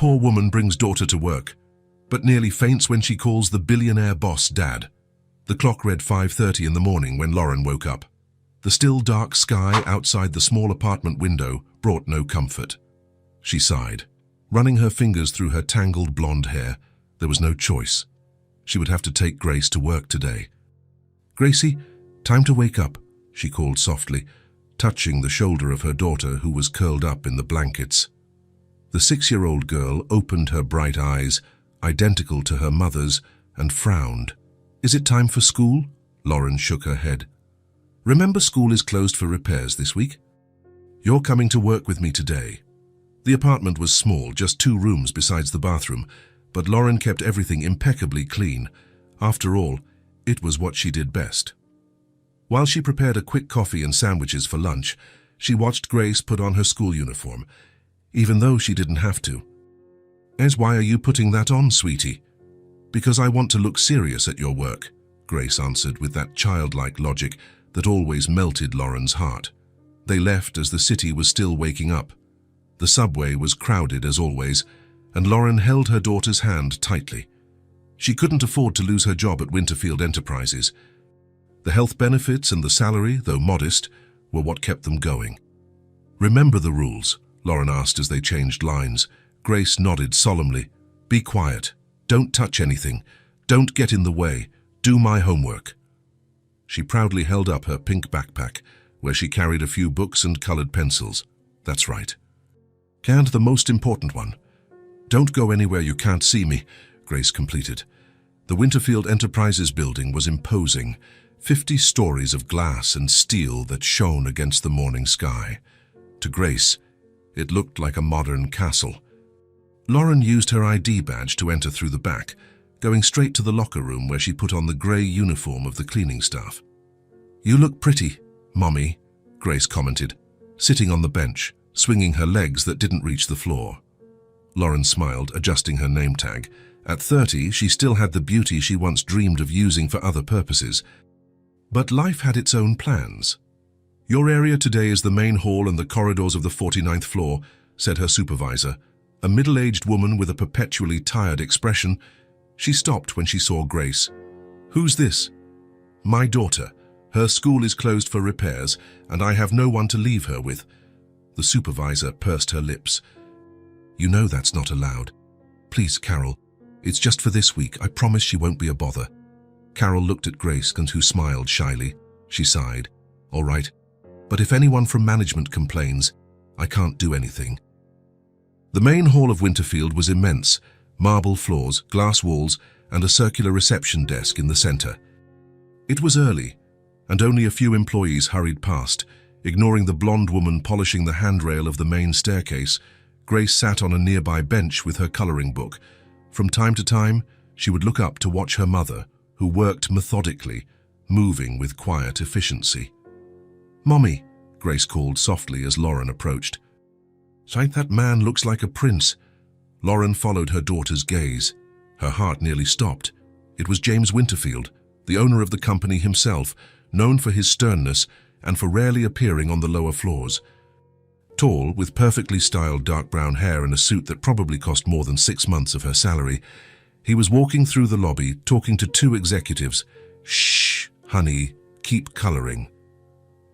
Poor woman brings daughter to work, but nearly faints when she calls the billionaire boss Dad. The clock read 5:30 in the morning when Lauren woke up. The still dark sky outside the small apartment window brought no comfort. She sighed, running her fingers through her tangled blonde hair. There was no choice. She would have to take Grace to work today. "Gracie, time to wake up," she called softly, touching the shoulder of her daughter who was curled up in the blankets. The 6-year-old girl opened her bright eyes, identical to her mother's, and frowned. "Is it time for school?" Lauren shook her head. "Remember, school is closed for repairs this week? You're coming to work with me today." The apartment was small, just 2 rooms besides the bathroom, but Lauren kept everything impeccably clean. After all, it was what she did best. While she prepared a quick coffee and sandwiches for lunch, she watched Grace put on her school uniform, even though she didn't have to. "Why are you putting that on, sweetie?" "Because I want to look serious at your work," Grace answered with that childlike logic that always melted Lauren's heart. They left as the city was still waking up. The subway was crowded as always, and Lauren held her daughter's hand tightly. She couldn't afford to lose her job at Winterfield Enterprises. The health benefits and the salary, though modest, were what kept them going. "Remember the rules?" Lauren asked as they changed lines. Grace nodded solemnly. "Be quiet. Don't touch anything. Don't get in the way. Do my homework." She proudly held up her pink backpack, where she carried a few books and colored pencils. "That's right. And the most important one. Don't go anywhere you can't see me," Grace completed. The Winterfield Enterprises building was imposing, 50 stories of glass and steel that shone against the morning sky. To Grace, it looked like a modern castle. Lauren used her ID badge to enter through the back, going straight to the locker room where she put on the gray uniform of the cleaning staff. "You look pretty, Mommy," Grace commented, sitting on the bench, swinging her legs that didn't reach the floor. Lauren smiled, adjusting her name tag. At 30, she still had the beauty she once dreamed of using for other purposes. But life had its own plans. "Your area today is the main hall and the corridors of the 49th floor," said her supervisor, a middle-aged woman with a perpetually tired expression. She stopped when she saw Grace. "Who's this?" "My daughter. Her school is closed for repairs, and I have no one to leave her with." The supervisor pursed her lips. "You know that's not allowed. Please, Carol. It's just for this week. I promise she won't be a bother." Carol looked at Grace, who smiled shyly. She sighed. "All right. But if anyone from management complains, I can't do anything." The main hall of Winterfield was immense, marble floors, glass walls, and a circular reception desk in the center. It was early, and only a few employees hurried past, ignoring the blonde woman polishing the handrail of the main staircase. Grace sat on a nearby bench with her coloring book. From time to time, she would look up to watch her mother, who worked methodically, moving with quiet efficiency. "Mommy," Grace called softly as Lauren approached. "Sight, that man looks like a prince." Lauren followed her daughter's gaze. Her heart nearly stopped. It was James Winterfield, the owner of the company himself, known for his sternness and for rarely appearing on the lower floors. Tall, with perfectly styled dark brown hair and a suit that probably cost more than 6 months of her salary, he was walking through the lobby, talking to 2 executives. "Shh, honey, keep coloring."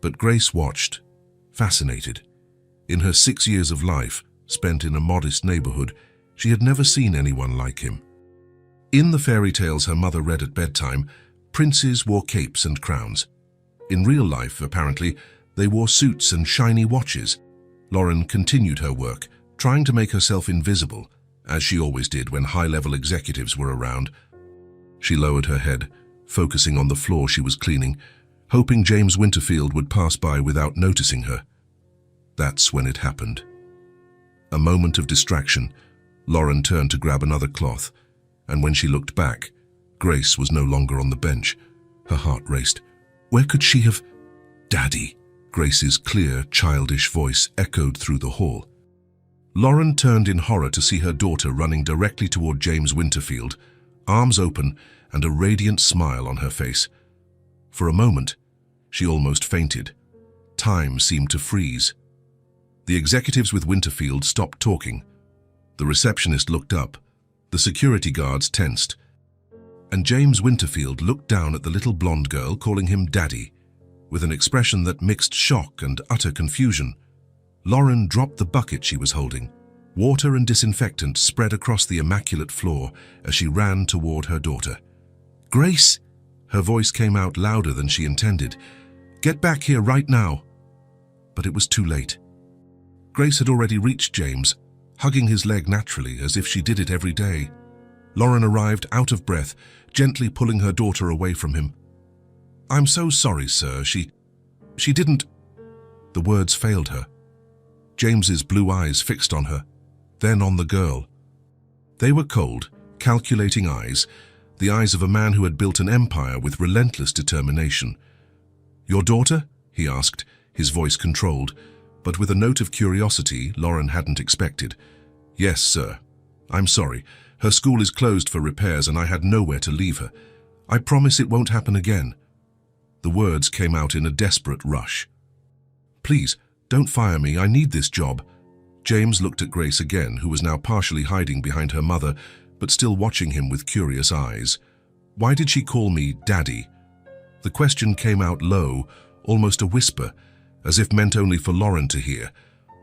But Grace watched, fascinated. In her 6 years of life, spent in a modest neighborhood, she had never seen anyone like him. In the fairy tales her mother read at bedtime, princes wore capes and crowns. In real life, apparently, they wore suits and shiny watches. Lauren continued her work, trying to make herself invisible, as she always did when high-level executives were around. She lowered her head, focusing on the floor she was cleaning, hoping James Winterfield would pass by without noticing her. That's when it happened. A moment of distraction, Lauren turned to grab another cloth, and when she looked back, Grace was no longer on the bench. Her heart raced. Where could she have... "Daddy," Grace's clear, childish voice echoed through the hall. Lauren turned in horror to see her daughter running directly toward James Winterfield, arms open and a radiant smile on her face. For a moment, she almost fainted. Time seemed to freeze. The executives with Winterfield stopped talking. The receptionist looked up. The security guards tensed. And James Winterfield looked down at the little blonde girl, calling him Daddy, with an expression that mixed shock and utter confusion. Lauren dropped the bucket she was holding. Water and disinfectant spread across the immaculate floor as she ran toward her daughter. "Grace!" Her voice came out louder than she intended. "Get back here right now!" But it was too late. Grace had already reached James, hugging his leg naturally, as if she did it every day. Lauren arrived out of breath, gently pulling her daughter away from him. "I'm so sorry, sir. She didn't—" The words failed her. James's blue eyes fixed on her, then on the girl. They were cold, calculating eyes, the eyes of a man who had built an empire with relentless determination. "Your daughter?" he asked, his voice controlled, but with a note of curiosity Lauren hadn't expected. "Yes, sir. I'm sorry. Her school is closed for repairs and I had nowhere to leave her. I promise it won't happen again." The words came out in a desperate rush. "Please, don't fire me. I need this job." James looked at Grace again, who was now partially hiding behind her mother, but still watching him with curious eyes. "Why did she call me Daddy?" The question came out low, almost a whisper, as if meant only for Lauren to hear.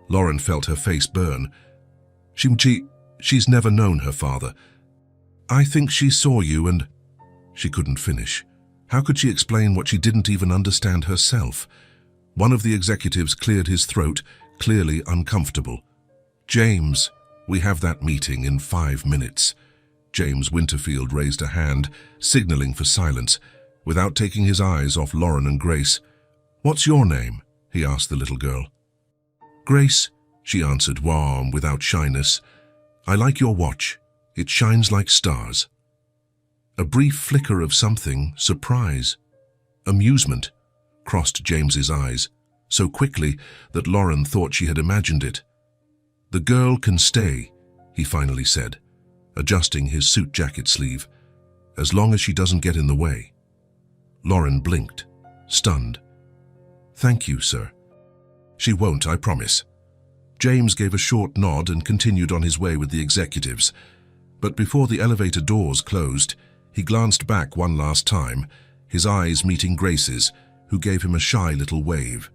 Lauren felt her face burn. She's never known her father. "I think she saw you and—" She couldn't finish. How could she explain what she didn't even understand herself? One of the executives cleared his throat, clearly uncomfortable. "James, we have that meeting in 5 minutes." James Winterfield raised a hand, signaling for silence, without taking his eyes off Lauren and Grace. "What's your name?" he asked the little girl. "Grace," she answered, warm, without shyness. "I like your watch. It shines like stars." A brief flicker of something, surprise, amusement, crossed James's eyes, so quickly that Lauren thought she had imagined it. "The girl can stay," he finally said, adjusting his suit jacket sleeve, "as long as she doesn't get in the way." Lauren blinked, stunned. "Thank you, sir." "She won't, I promise." James gave a short nod and continued on his way with the executives. But before the elevator doors closed, he glanced back one last time, his eyes meeting Grace's, who gave him a shy little wave.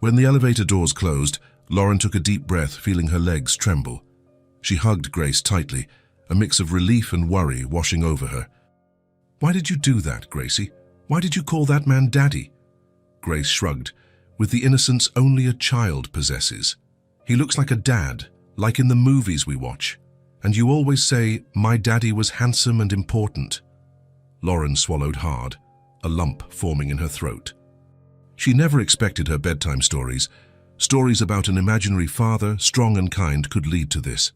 When the elevator doors closed, Lauren took a deep breath, feeling her legs tremble. She hugged Grace tightly, a mix of relief and worry washing over her. "Why did you do that, Gracie? Why did you call that man Daddy?" Grace shrugged, with the innocence only a child possesses. "He looks like a dad, like in the movies we watch. And you always say, 'My daddy was handsome and important.'" Lauren swallowed hard, a lump forming in her throat. She never expected her bedtime stories about an imaginary father, strong and kind, could lead to this.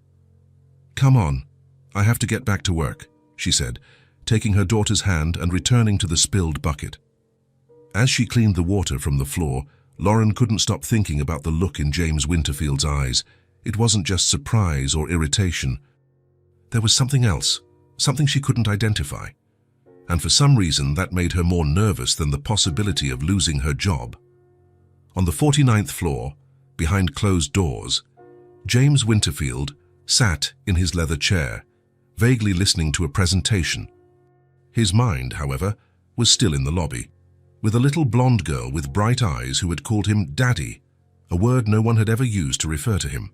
"Come on, I have to get back to work," she said, taking her daughter's hand and returning to the spilled bucket. As she cleaned the water from the floor, Lauren couldn't stop thinking about the look in James Winterfield's eyes. It wasn't just surprise or irritation. There was something else, something she couldn't identify. And for some reason that made her more nervous than the possibility of losing her job. On the 49th floor, behind closed doors, James Winterfield sat in his leather chair, vaguely listening to a presentation. His mind, however, was still in the lobby, with a little blonde girl with bright eyes who had called him Daddy, a word no one had ever used to refer to him.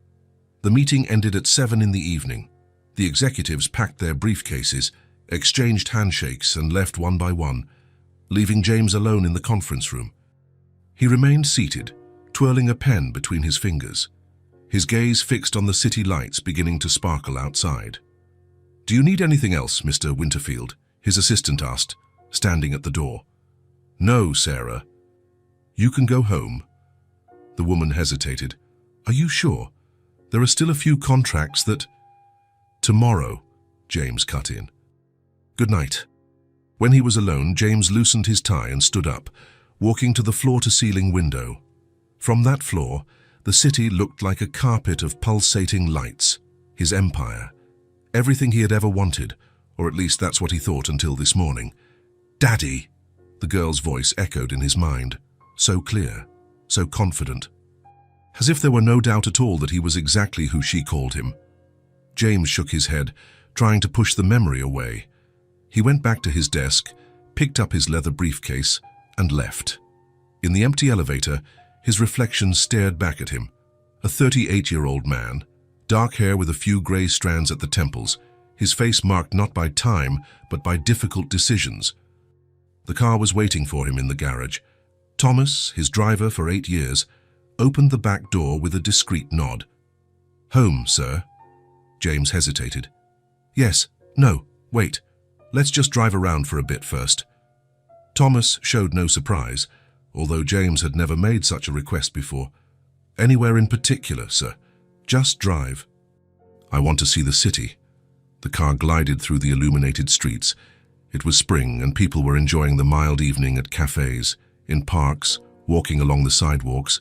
The meeting ended at 7 in the evening. The executives packed their briefcases, exchanged handshakes and left one by one, leaving James alone in the conference room. He remained seated, twirling a pen between his fingers, his gaze fixed on the city lights beginning to sparkle outside. "Do you need anything else, Mr. Winterfield?" his assistant asked, standing at the door. "No, Sarah. You can go home." The woman hesitated. "Are you sure? There are still a few contracts that—" "Tomorrow," James cut in. "Good night." When he was alone, James loosened his tie and stood up, walking to the floor-to-ceiling window. From that floor, the city looked like a carpet of pulsating lights, his empire, everything he had ever wanted, or at least that's what he thought until this morning. "Daddy!" The girl's voice echoed in his mind, so clear, so confident, as if there were no doubt at all that he was exactly who she called him. James shook his head, trying to push the memory away. He went back to his desk, picked up his leather briefcase, and left. In the empty elevator, his reflection stared back at him. A 38-year-old man, dark hair with a few grey strands at the temples, his face marked not by time, but by difficult decisions. The car was waiting for him in the garage. Thomas, his driver for 8 years, opened the back door with a discreet nod. "Home, sir?" James hesitated. "Yes, no, wait. Let's just drive around for a bit first." Thomas showed no surprise, although James had never made such a request before. "Anywhere in particular, sir? Just drive." "I want to see the city." The car glided through the illuminated streets. It was spring, and people were enjoying the mild evening at cafes, in parks, walking along the sidewalks.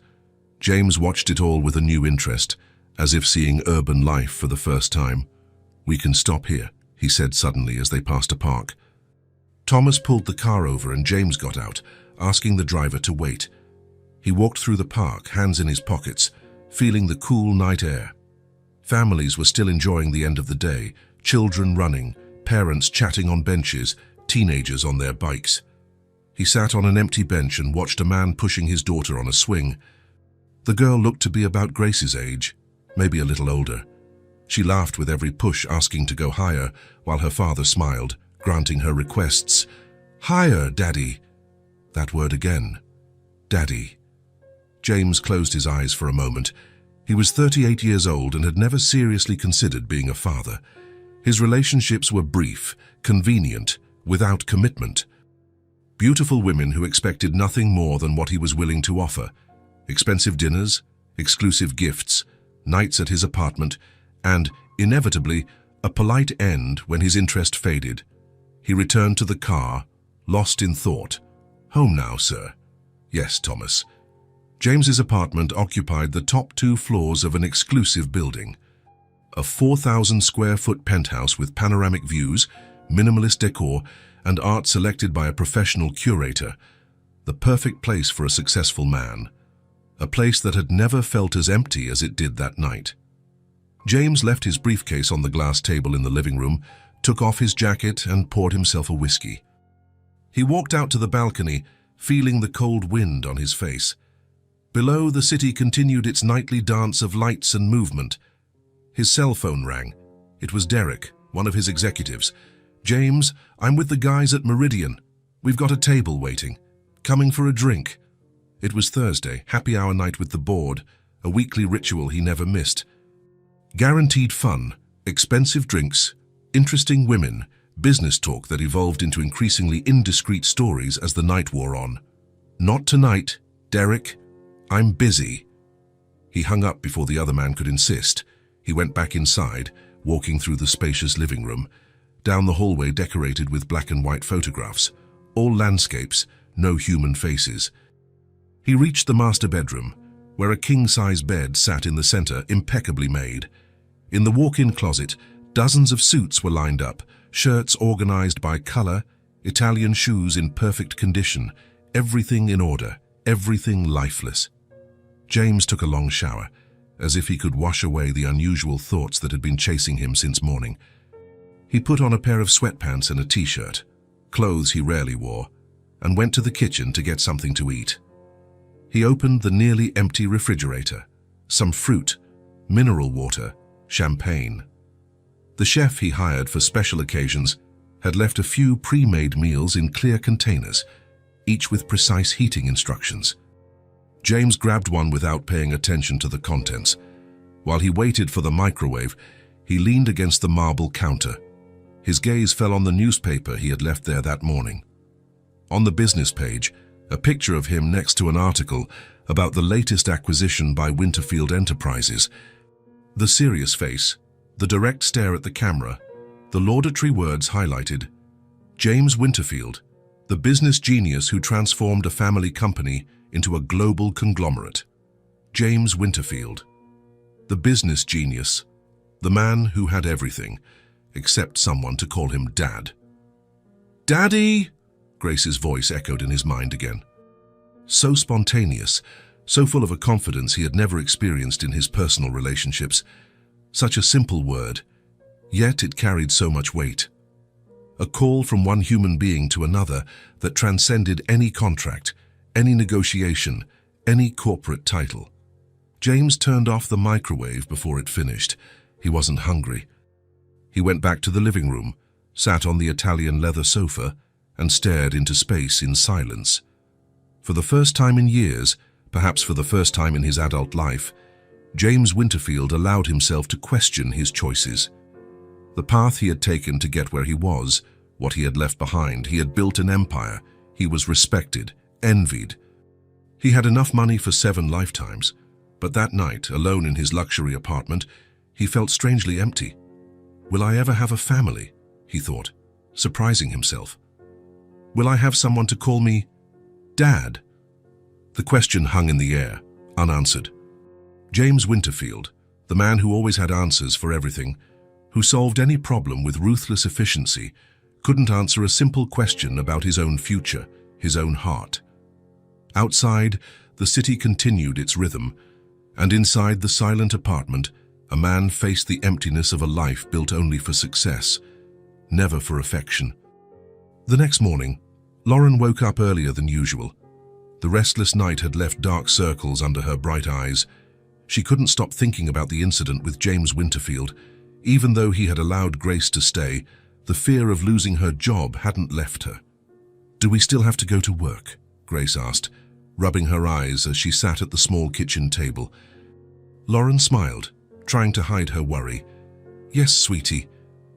James watched it all with a new interest, as if seeing urban life for the first time. "We can stop here," he said suddenly as they passed a park. Thomas pulled the car over and James got out, asking the driver to wait. He walked through the park, hands in his pockets, feeling the cool night air. Families were still enjoying the end of the day, children running, parents chatting on benches, teenagers on their bikes. He sat on an empty bench and watched a man pushing his daughter on a swing. The girl looked to be about Grace's age, maybe a little older. She laughed with every push, asking to go higher, while her father smiled, granting her requests. "Higher, Daddy." That word again. Daddy. James closed his eyes for a moment. He was 38 years old and had never seriously considered being a father. His relationships were brief, convenient, without commitment. Beautiful women who expected nothing more than what he was willing to offer. Expensive dinners, exclusive gifts, nights at his apartment, and, inevitably, a polite end when his interest faded. He returned to the car, lost in thought. "Home now, sir." "Yes, Thomas." James's apartment occupied the top 2 floors of an exclusive building. A 4,000-square-foot penthouse with panoramic views, minimalist decor, and art selected by a professional curator. The perfect place for a successful man. A place that had never felt as empty as it did that night. James left his briefcase on the glass table in the living room, took off his jacket and poured himself a whiskey. He walked out to the balcony, feeling the cold wind on his face. Below, the city continued its nightly dance of lights and movement. His cell phone rang. It was Derek, one of his executives. "James, I'm with the guys at Meridian. We've got a table waiting. Coming for a drink." It was Thursday, happy hour night with the board, a weekly ritual he never missed. Guaranteed fun, expensive drinks, interesting women, business talk that evolved into increasingly indiscreet stories as the night wore on. "Not tonight, Derek. I'm busy." He hung up before the other man could insist. He went back inside, walking through the spacious living room, down the hallway decorated with black and white photographs, all landscapes, no human faces. He reached the master bedroom, where a king-size bed sat in the center, impeccably made. In the walk-in closet, dozens of suits were lined up, shirts organized by color, Italian shoes in perfect condition, everything in order, everything lifeless. James took a long shower, as if he could wash away the unusual thoughts that had been chasing him since morning. He put on a pair of sweatpants and a t-shirt, clothes he rarely wore, and went to the kitchen to get something to eat. He opened the nearly empty refrigerator, some fruit, mineral water, champagne. The chef he hired for special occasions had left a few pre-made meals in clear containers, each with precise heating instructions. James grabbed one without paying attention to the contents. While he waited for the microwave, he leaned against the marble counter. His gaze fell on the newspaper he had left there that morning. On the business page, a picture of him next to an article about the latest acquisition by Winterfield Enterprises. The serious face, the direct stare at the camera, the laudatory words highlighted. James Winterfield, the business genius who transformed a family company into a global conglomerate. James Winterfield, the business genius, the man who had everything, except someone to call him Dad. "Daddy!" Grace's voice echoed in his mind again. So spontaneous, so full of a confidence he had never experienced in his personal relationships. Such a simple word, Yet it carried so much weight. A call from one human being to another that transcended any contract, any negotiation, any corporate title. James turned off the microwave before it finished. He wasn't hungry. He went back to the living room, sat on the Italian leather sofa, and stared into space in silence. For the first time in years, perhaps for the first time in his adult life, James Winterfield allowed himself to question his choices. The path he had taken to get where he was, what he had left behind, he had built an empire. He was respected, envied. He had enough money for 7 lifetimes, but that night, alone in his luxury apartment, he felt strangely empty. Will I ever have a family? He thought, surprising himself. Will I have someone to call me Dad? The question hung in the air, unanswered. James Winterfield, the man who always had answers for everything, who solved any problem with ruthless efficiency, couldn't answer a simple question about his own future, his own heart. Outside, the city continued its rhythm, and inside the silent apartment, a man faced the emptiness of a life built only for success, never for affection. The next morning, Lauren woke up earlier than usual. The restless night had left dark circles under her bright eyes. She couldn't stop thinking about the incident with James Winterfield. Even though he had allowed Grace to stay, the fear of losing her job hadn't left her. "Do we still have to go to work?" Grace asked, rubbing her eyes as she sat at the small kitchen table. Lauren smiled, trying to hide her worry. "Yes, sweetie.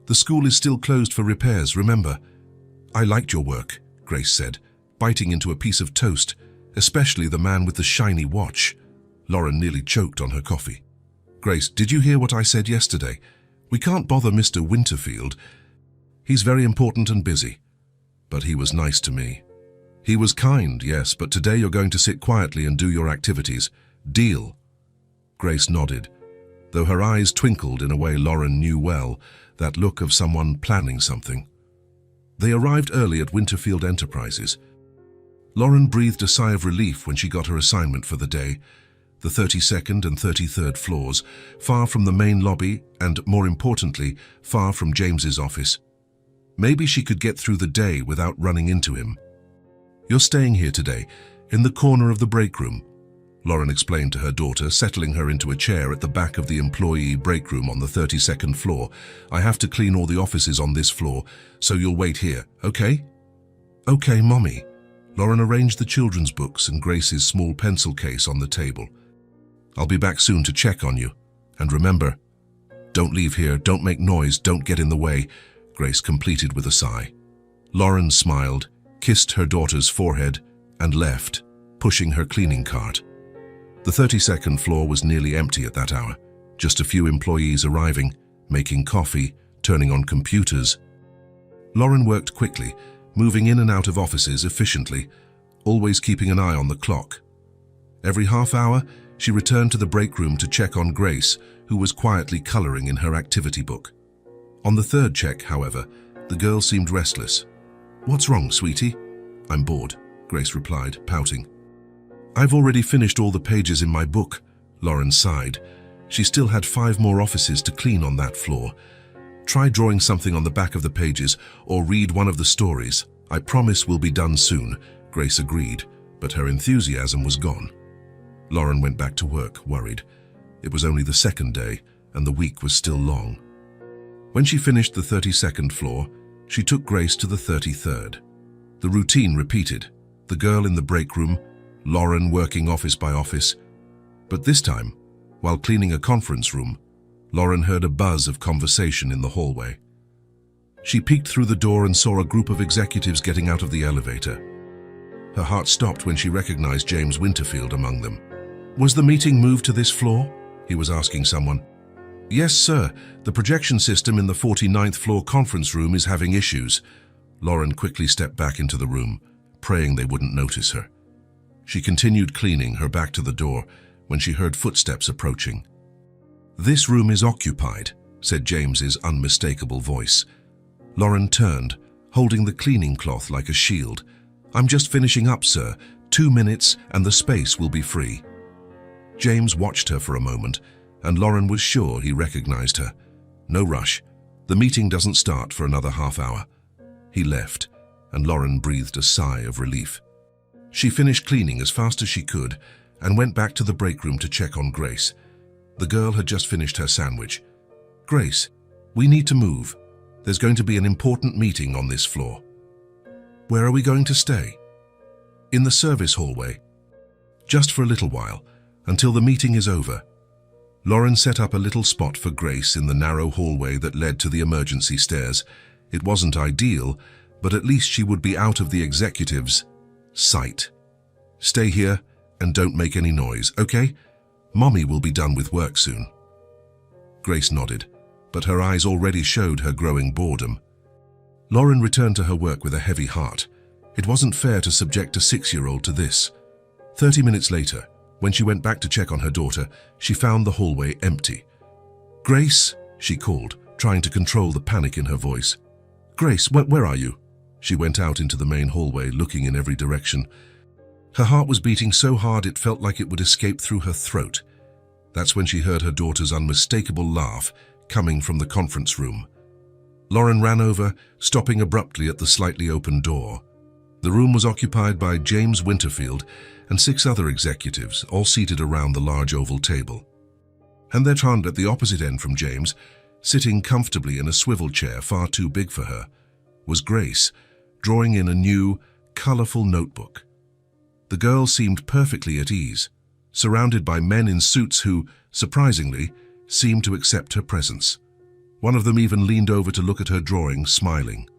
The school is still closed for repairs, remember?" "I liked your work," Grace said, biting into a piece of toast, especially the man with the shiny watch. Lauren nearly choked on her coffee. "Grace, did you hear what I said yesterday? We can't bother Mr. Winterfield. He's very important and busy. But he was nice to me." "He was kind, yes, but today you're going to sit quietly and do your activities. Deal?" Grace nodded, though her eyes twinkled in a way Lauren knew well, that look of someone planning something. They arrived early at Winterfield Enterprises. Lauren breathed a sigh of relief when she got her assignment for the day. The 32nd and 33rd floors, far from the main lobby and, more importantly, far from James's office. Maybe she could get through the day without running into him. "You're staying here today, in the corner of the break room," Lauren explained to her daughter, settling her into a chair at the back of the employee break room on the 32nd floor. "I have to clean all the offices on this floor, so you'll wait here, okay?" "Okay, Mommy." Lauren arranged the children's books and Grace's small pencil case on the table. "I'll be back soon to check on you. And remember, don't leave here, don't make noise, don't get in the way," Grace completed with a sigh. Lauren smiled, kissed her daughter's forehead, and left, pushing her cleaning cart. The 32nd floor was nearly empty at that hour, just a few employees arriving, making coffee, turning on computers. Lauren worked quickly, moving in and out of offices efficiently, always keeping an eye on the clock. Every half hour, she returned to the break room to check on Grace, who was quietly coloring in her activity book. On the 3rd check, however, the girl seemed restless. "What's wrong, sweetie?" "I'm bored," Grace replied, pouting. "I've already finished all the pages in my book," Lauren sighed. She still had 5 more offices to clean on that floor. "Try drawing something on the back of the pages or read one of the stories. I promise we'll be done soon," Grace agreed, but her enthusiasm was gone. Lauren went back to work, worried. It was only the 2nd day, and the week was still long. When she finished the 32nd floor, she took Grace to the 33rd. The routine repeated, the girl in the break room, Lauren working office by office. But this time, while cleaning a conference room, Lauren heard a buzz of conversation in the hallway. She peeked through the door and saw a group of executives getting out of the elevator. Her heart stopped when she recognized James Winterfield among them. "Was the meeting moved to this floor?" he was asking someone. "Yes, sir. The projection system in the 49th floor conference room is having issues." Lauren quickly stepped back into the room, praying they wouldn't notice her. She continued cleaning, her back to the door, when she heard footsteps approaching. "This room is occupied," said James's unmistakable voice. Lauren turned, holding the cleaning cloth like a shield. "I'm just finishing up, sir. 2 minutes and the space will be free." James watched her for a moment, and Lauren was sure he recognized her. No rush. The meeting doesn't start for another half hour. He left, and Lauren breathed a sigh of relief. She finished cleaning as fast as she could and went back to the break room to check on Grace. The girl had just finished her sandwich. "Grace, we need to move. There's going to be an important meeting on this floor." "Where are we going to stay?" "In the service hallway. Just for a little while, until the meeting is over." Lauren set up a little spot for Grace in the narrow hallway that led to the emergency stairs. It wasn't ideal, but at least she would be out of the executive's sight. "Stay here and don't make any noise, okay? Mommy will be done with work soon." Grace nodded, but her eyes already showed her growing boredom. Lauren returned to her work with a heavy heart. It wasn't fair to subject a 6-year-old to this. 30 minutes later, when she went back to check on her daughter, she found the hallway empty. "Grace," she called, trying to control the panic in her voice. "Grace, where are you?" She went out into the main hallway, looking in every direction. Her heart was beating so hard it felt like it would escape through her throat. That's when she heard her daughter's unmistakable laugh coming from the conference room. Lauren ran over, stopping abruptly at the slightly open door. The room was occupied by James Winterfield and 6 other executives, all seated around the large oval table. And their aunt at the opposite end from James, sitting comfortably in a swivel chair far too big for her, was Grace, drawing in a new, colorful notebook. The girl seemed perfectly at ease, surrounded by men in suits who, surprisingly, seemed to accept her presence. One of them even leaned over to look at her drawing, smiling.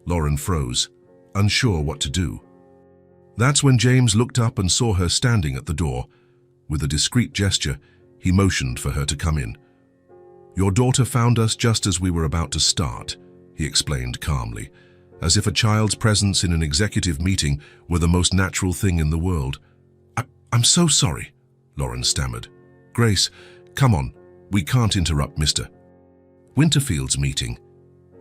Lauren froze, unsure what to do. That's when James looked up and saw her standing at the door. With a discreet gesture, he motioned for her to come in. "Your daughter found us just as we were about to start," he explained calmly, as if a child's presence in an executive meeting were the most natural thing in the world. I'm so sorry," Lauren stammered. "Grace, come on, we can't interrupt Mr. Winterfield's meeting."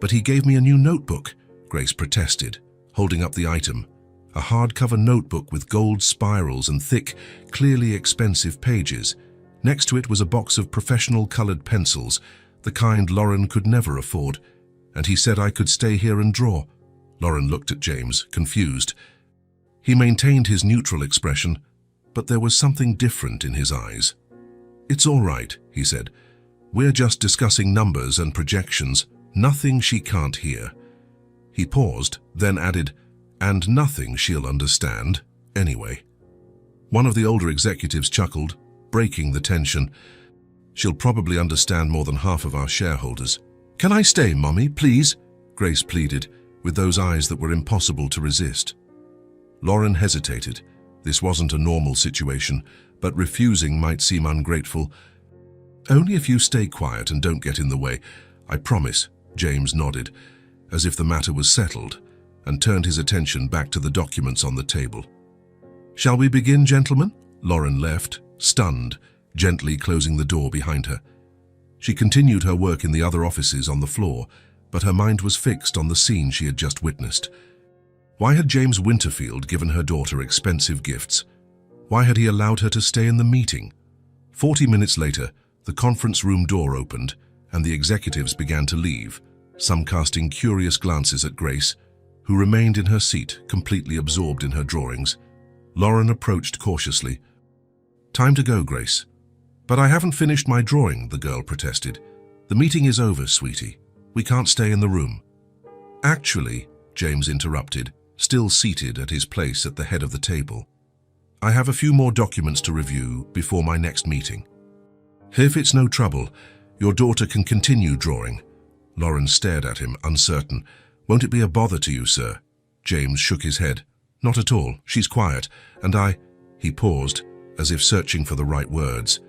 "But he gave me a new notebook," Grace protested, holding up the item. A hardcover notebook with gold spirals and thick, clearly expensive pages. Next to it was a box of professional colored pencils, the kind Lauren could never afford. "And he said I could stay here and draw." Lauren looked at James, confused. He maintained his neutral expression, but there was something different in his eyes. "It's all right," he said. "We're just discussing numbers and projections, nothing she can't hear." He paused, then added, "And nothing she'll understand, anyway." One of the older executives chuckled, breaking the tension. "She'll probably understand more than half of our shareholders." "Can I stay, Mommy, please?" Grace pleaded, with those eyes that were impossible to resist. Lauren hesitated. This wasn't a normal situation, but refusing might seem ungrateful. "Only if you stay quiet and don't get in the way, I promise," James nodded, as if the matter was settled, and turned his attention back to the documents on the table. "Shall we begin, gentlemen?" Lauren left, stunned, gently closing the door behind her. She continued her work in the other offices on the floor, but her mind was fixed on the scene she had just witnessed. Why had James Winterfield given her daughter expensive gifts? Why had he allowed her to stay in the meeting? 40 minutes later, the conference room door opened, and the executives began to leave, some casting curious glances at Grace, who remained in her seat, completely absorbed in her drawings. Lauren approached cautiously. "Time to go, Grace." "But I haven't finished my drawing," the girl protested. "The meeting is over, sweetie. We can't stay in the room." "Actually," James interrupted, still seated at his place at the head of the table, "I have a few more documents to review before my next meeting." "If it's no trouble, your daughter can continue drawing." Lauren stared at him, uncertain. "Won't it be a bother to you, sir?" James shook his head. "Not at all. She's quiet, and He paused, as if searching for the right words.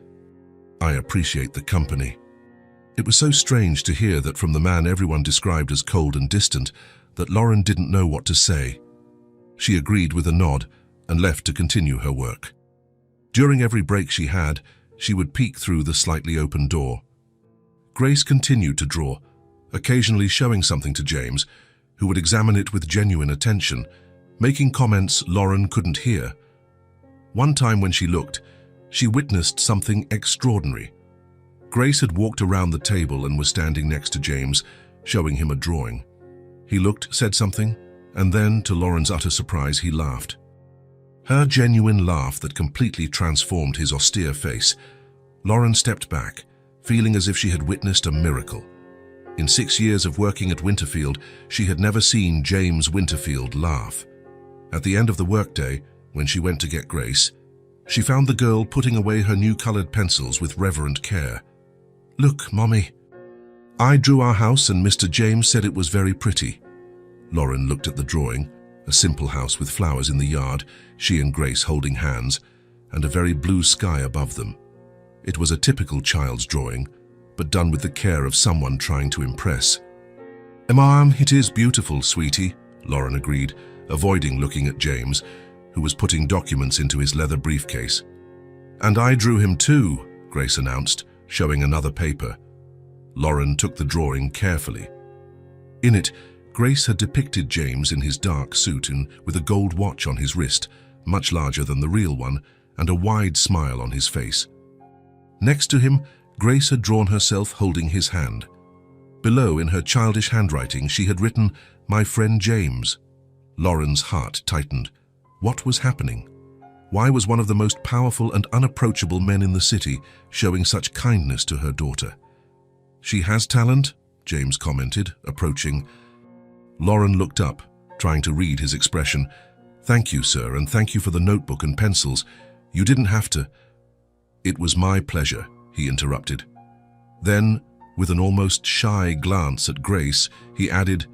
"I appreciate the company." It was so strange to hear that from the man everyone described as cold and distant that Lauren didn't know what to say. She agreed with a nod and left to continue her work. During every break she had, she would peek through the slightly open door. Grace continued to draw, occasionally showing something to James, who would examine it with genuine attention, making comments Lauren couldn't hear. One time when she looked, she witnessed something extraordinary. Grace had walked around the table and was standing next to James, showing him a drawing. He looked, said something, and then, to Lauren's utter surprise, he laughed. Her genuine laugh that completely transformed his austere face. Lauren stepped back, feeling as if she had witnessed a miracle. In 6 years of working at Winterfield, she had never seen James Winterfield laugh. At the end of the workday, when she went to get Grace, she found the girl putting away her new colored pencils with reverent care. "Look, Mommy. I drew our house and Mr. James said it was very pretty." Lauren looked at the drawing, a simple house with flowers in the yard, she and Grace holding hands, and a very blue sky above them. It was a typical child's drawing, but done with the care of someone trying to impress. "Mom, it is beautiful, sweetie," Lauren agreed, avoiding looking at James, who was putting documents into his leather briefcase. "And I drew him too," Grace announced, showing another paper. Lauren took the drawing carefully. In it, Grace had depicted James in his dark suit and with a gold watch on his wrist, much larger than the real one, and a wide smile on his face. Next to him, Grace had drawn herself holding his hand. Below, in her childish handwriting, she had written, "My friend James." Lauren's heart tightened. What was happening? Why was one of the most powerful and unapproachable men in the city showing such kindness to her daughter? "She has talent," James commented, approaching. Lauren looked up, trying to read his expression. "Thank you, sir, and thank you for the notebook and pencils. You didn't have to." "It was my pleasure," he interrupted. Then, with an almost shy glance at Grace, he added,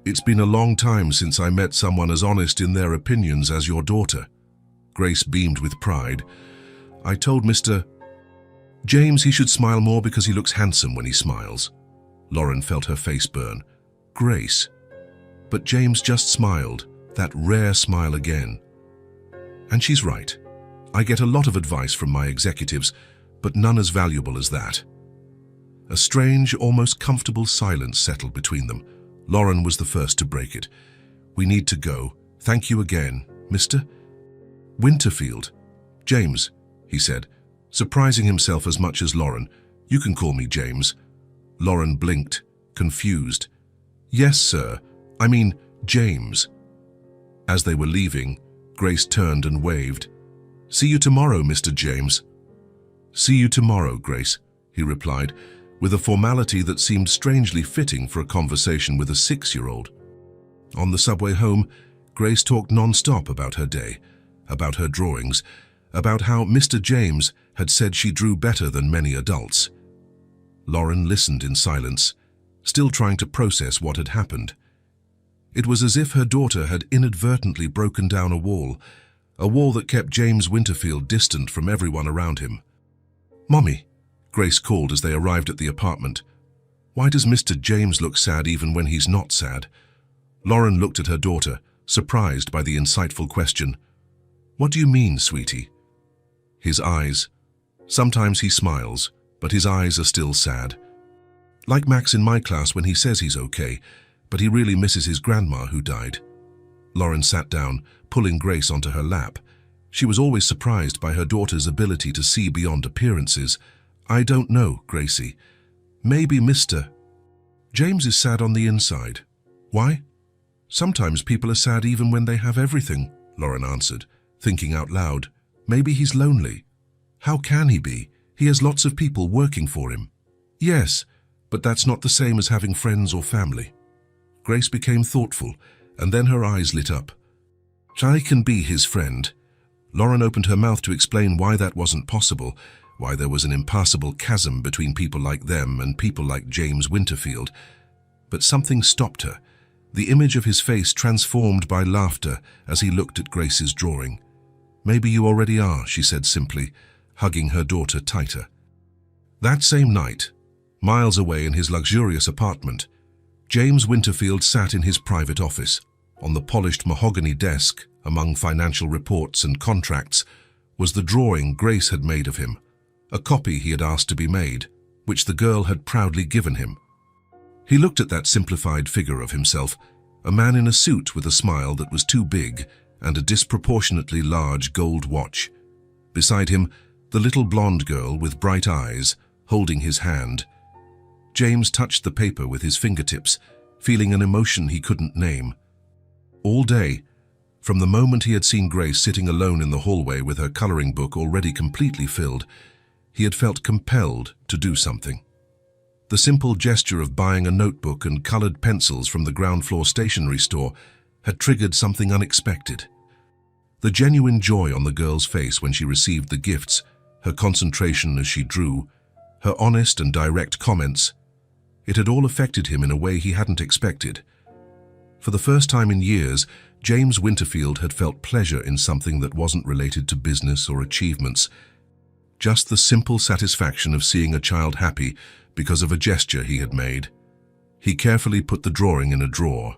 "It's been a long time since I met someone as honest in their opinions as your daughter." Grace beamed with pride. "I told Mr. James he should smile more because he looks handsome when he smiles." Lauren felt her face burn. "Grace." But James just smiled, that rare smile again. "And she's right. I get a lot of advice from my executives, but none as valuable as that." A strange, almost comfortable silence settled between them. Lauren was the first to break it. "We need to go. Thank you again, Mr. Winterfield." "James," he said, surprising himself as much as Lauren. "You can call me James." Lauren blinked, confused. "Yes, sir. I mean, James." As they were leaving, Grace turned and waved. "See you tomorrow, Mr. James." "See you tomorrow, Grace," he replied, with a formality that seemed strangely fitting for a conversation with a 6-year-old. On the subway home, Grace talked non-stop about her day, about her drawings, about how Mr. James had said she drew better than many adults. Lauren listened in silence, still trying to process what had happened. It was as if her daughter had inadvertently broken down a wall that kept James Winterfield distant from everyone around him. "Mommy," Grace called as they arrived at the apartment. "Why does Mr. James look sad even when he's not sad?" Lauren looked at her daughter, surprised by the insightful question. "What do you mean, sweetie?" His eyes. Sometimes he smiles, but his eyes are still sad. "Like Max in my class when he says he's okay, but he really misses his grandma who died." Lauren sat down, pulling Grace onto her lap. She was always surprised by her daughter's ability to see beyond appearances. "I don't know, Gracie. Maybe Mr. James is sad on the inside." "Why?" "Sometimes people are sad even when they have everything," Lauren answered, thinking out loud. "Maybe he's lonely." "How can he be? He has lots of people working for him." "Yes, but that's not the same as having friends or family." Grace became thoughtful, and then her eyes lit up. "I can be his friend." Lauren opened her mouth to explain why that wasn't possible, why there was an impassable chasm between people like them and people like James Winterfield. But something stopped her, the image of his face transformed by laughter as he looked at Grace's drawing. "Maybe you already are," she said simply, hugging her daughter tighter. That same night, miles away in his luxurious apartment, James Winterfield sat in his private office. On the polished mahogany desk, among financial reports and contracts, was the drawing Grace had made of him, a copy he had asked to be made, which the girl had proudly given him. He looked at that simplified figure of himself, a man in a suit with a smile that was too big and a disproportionately large gold watch. Beside him, the little blonde girl with bright eyes, holding his hand. James touched the paper with his fingertips, feeling an emotion he couldn't name. All day, from the moment he had seen Grace sitting alone in the hallway with her coloring book already completely filled, he had felt compelled to do something. The simple gesture of buying a notebook and colored pencils from the ground floor stationery store had triggered something unexpected. The genuine joy on the girl's face when she received the gifts, her concentration as she drew, her honest and direct comments, it had all affected him in a way he hadn't expected. For the first time in years, James Winterfield had felt pleasure in something that wasn't related to business or achievements. Just the simple satisfaction of seeing a child happy because of a gesture he had made. He carefully put the drawing in a drawer.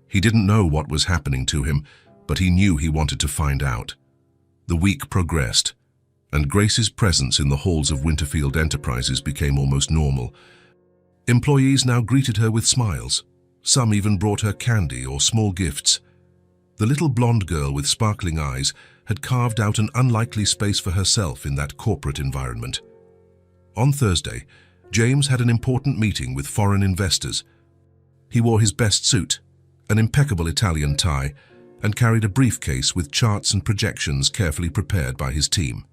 He didn't know what was happening to him, but he knew he wanted to find out. The week progressed, and Grace's presence in the halls of Winterfield Enterprises became almost normal. Employees now greeted her with smiles. Some even brought her candy or small gifts. The little blonde girl with sparkling eyes had carved out an unlikely space for herself in that corporate environment. On Thursday, James had an important meeting with foreign investors. He wore his best suit, an impeccable Italian tie, and carried a briefcase with charts and projections carefully prepared by his team.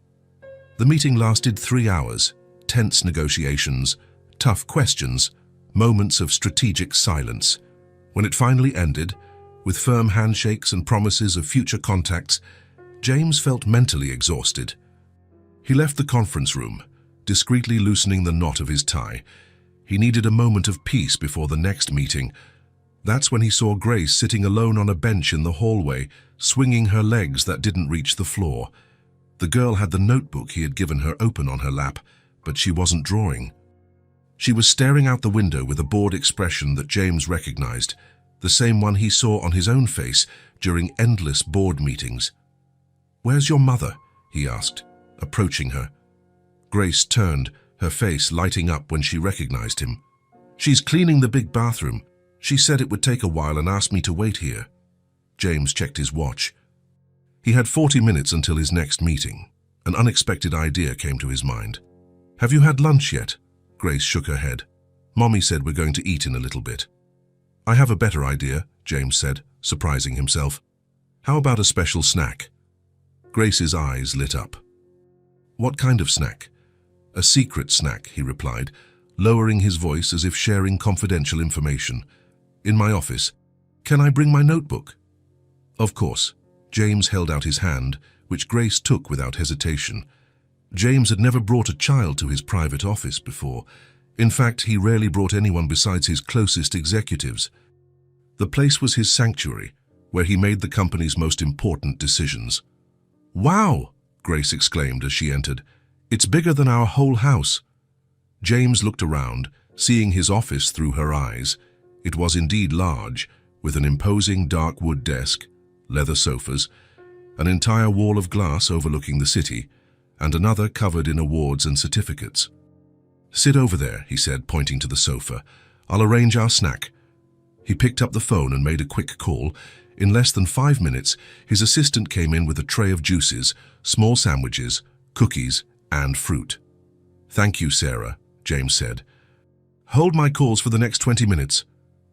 The meeting lasted 3 hours, tense negotiations, tough questions, moments of strategic silence. When it finally ended, with firm handshakes and promises of future contacts, James felt mentally exhausted. He left the conference room, discreetly loosening the knot of his tie. He needed a moment of peace before the next meeting. That's when he saw Grace sitting alone on a bench in the hallway, swinging her legs that didn't reach the floor. The girl had the notebook he had given her open on her lap, but she wasn't drawing. She was staring out the window with a bored expression that James recognized, the same one he saw on his own face during endless board meetings. "Where's your mother?" he asked, approaching her. Grace turned, her face lighting up when she recognized him. "She's cleaning the big bathroom. She said it would take a while and asked me to wait here." James checked his watch. He had 40 minutes until his next meeting. An unexpected idea came to his mind. "Have you had lunch yet?" Grace shook her head. "Mommy said we're going to eat in a little bit." "I have a better idea," James said, surprising himself. "How about a special snack?" Grace's eyes lit up. "What kind of snack?" "A secret snack," he replied, lowering his voice as if sharing confidential information. "In my office. Can I bring my notebook?" "Of course." James held out his hand, which Grace took without hesitation. James had never brought a child to his private office before. In fact, he rarely brought anyone besides his closest executives. The place was his sanctuary, where he made the company's most important decisions. "Wow!" Grace exclaimed as she entered. "It's bigger than our whole house." James looked around, seeing his office through her eyes. It was indeed large, with an imposing dark wood desk, leather sofas, an entire wall of glass overlooking the city, and another covered in awards and certificates. "Sit over there," he said, pointing to the sofa. "I'll arrange our snack." He picked up the phone and made a quick call. In less than 5 minutes, his assistant came in with a tray of juices, small sandwiches, cookies, and fruit. "Thank you, Sarah," James said. "Hold my calls for the next 20 minutes.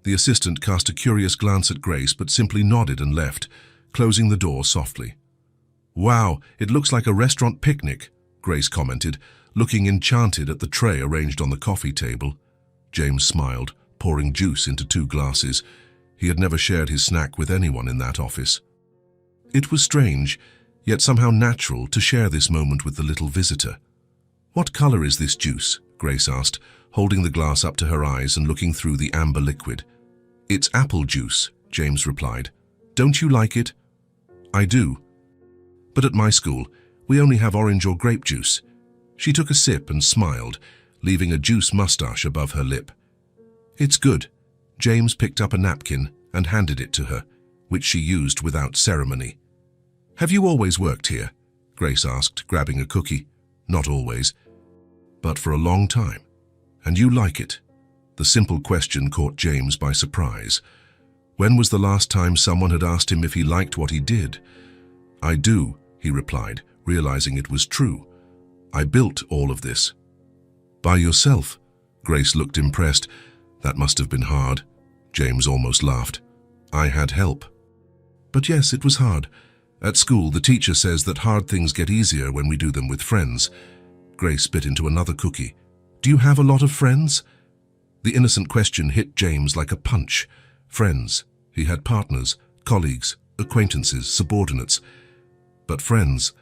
The assistant cast a curious glance at Grace but simply nodded and left, closing the door softly. "Wow, it looks like a restaurant picnic," Grace commented, looking enchanted at the tray arranged on the coffee table. James smiled, pouring juice into 2 glasses. He had never shared his snack with anyone in that office. It was strange, yet somehow natural, to share this moment with the little visitor. "What color is this juice?" Grace asked, holding the glass up to her eyes and looking through the amber liquid. "It's apple juice," James replied. "Don't you like it?" "I do. But at my school, we only have orange or grape juice." She took a sip and smiled, leaving a juice mustache above her lip. "It's good." James picked up a napkin and handed it to her, which she used without ceremony. "Have you always worked here?" Grace asked, grabbing a cookie. "Not always, but for a long time. And you like it?" The simple question caught James by surprise. When was the last time someone had asked him if he liked what he did? "I do," he replied, realizing it was true. "I built all of this." "By yourself?" Grace looked impressed. That must have been hard. James almost laughed. I had help. But yes, it was hard. At school, the teacher says that hard things get easier when we do them with friends. Grace bit into another cookie. Do you have a lot of friends? The innocent question hit James like a punch. Friends. He had partners, colleagues, acquaintances, subordinates. But friends,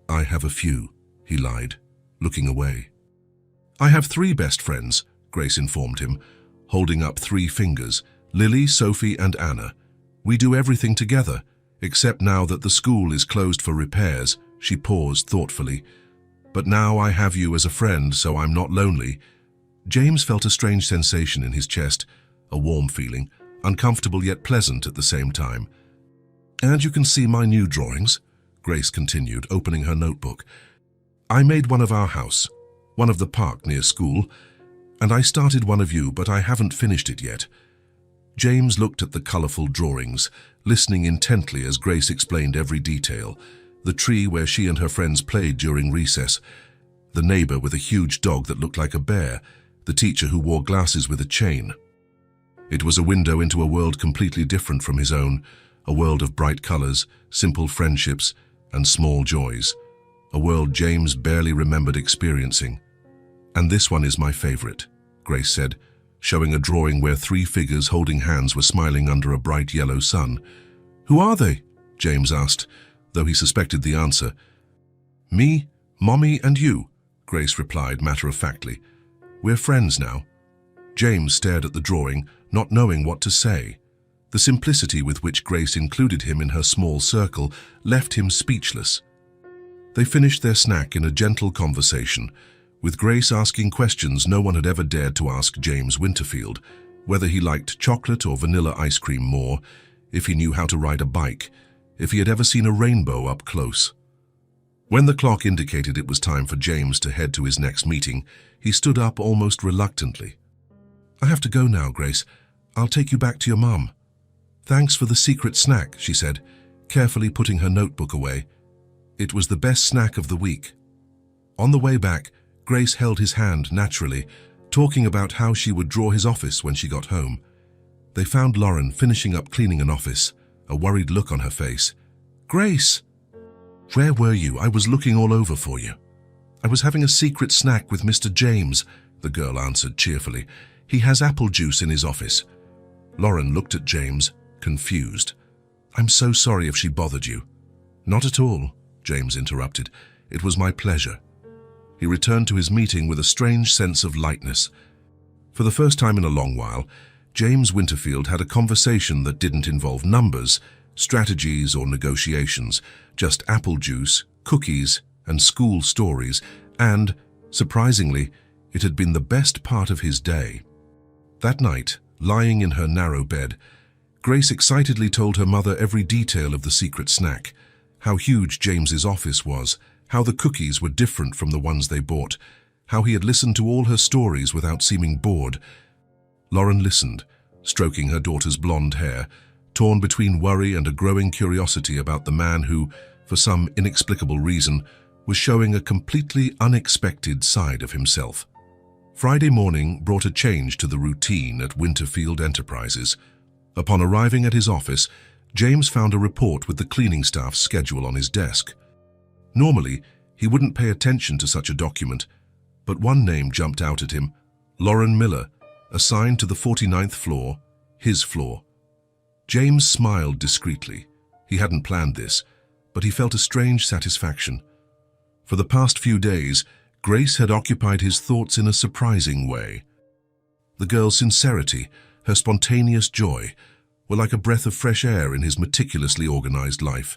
I have a few, he lied, looking away. I have 3 best friends, Grace informed him, holding up 3 fingers, Lily, Sophie, and Anna. We do everything together, except now that the school is closed for repairs. She paused thoughtfully. But now I have you as a friend, so I'm not lonely. James felt a strange sensation in his chest, a warm feeling, uncomfortable yet pleasant at the same time. And you can see my new drawings, Grace continued, opening her notebook. I made one of our house, one of the park near school, and I started one of you, but I haven't finished it yet. James looked at the colorful drawings, listening intently as Grace explained every detail. The tree where she and her friends played during recess, the neighbor with a huge dog that looked like a bear, the teacher who wore glasses with a chain. It was a window into a world completely different from his own, a world of bright colors, simple friendships, and small joys, a world James barely remembered experiencing. And this one is my favorite, Grace said, showing a drawing where 3 figures holding hands were smiling under a bright yellow sun. Who are they? James asked, though he suspected the answer. Me, Mommy, and you, Grace replied matter-of-factly. We're friends now. James stared at the drawing, not knowing what to say. The simplicity with which Grace included him in her small circle left him speechless. They finished their snack in a gentle conversation, with Grace asking questions no one had ever dared to ask James Winterfield, whether he liked chocolate or vanilla ice cream more, if he knew how to ride a bike, if he had ever seen a rainbow up close. When the clock indicated it was time for James to head to his next meeting, he stood up almost reluctantly. I have to go now, Grace. I'll take you back to your mum. Thanks for the secret snack, she said, carefully putting her notebook away. It was the best snack of the week. On the way back, Grace held his hand naturally, talking about how she would draw his office when she got home. They found Lauren finishing up cleaning an office, a worried look on her face. Grace! Where were you? I was looking all over for you. I was having a secret snack with Mr. James, the girl answered cheerfully. He has apple juice in his office. Lauren looked at James, confused. I'm so sorry if she bothered you. Not at all, James interrupted. It was my pleasure. He returned to his meeting with a strange sense of lightness. For the first time in a long while, James Winterfield had a conversation that didn't involve numbers, strategies, or negotiations, just apple juice, cookies, and school stories, and, surprisingly, it had been the best part of his day. That night, lying in her narrow bed, Grace excitedly told her mother every detail of the secret snack, how huge James's office was, how the cookies were different from the ones they bought, how he had listened to all her stories without seeming bored. Lauren listened, stroking her daughter's blonde hair, torn between worry and a growing curiosity about the man who, for some inexplicable reason, was showing a completely unexpected side of himself. Friday morning brought a change to the routine at Winterfield Enterprises. Upon arriving at his office, James found a report with the cleaning staff's schedule on his desk. Normally, he wouldn't pay attention to such a document, but one name jumped out at him, Lauren Miller, assigned to the 49th floor, his floor. James smiled discreetly. He hadn't planned this, but he felt a strange satisfaction. For the past few days, Grace had occupied his thoughts in a surprising way. The girl's sincerity, her spontaneous joy, were like a breath of fresh air in his meticulously organized life.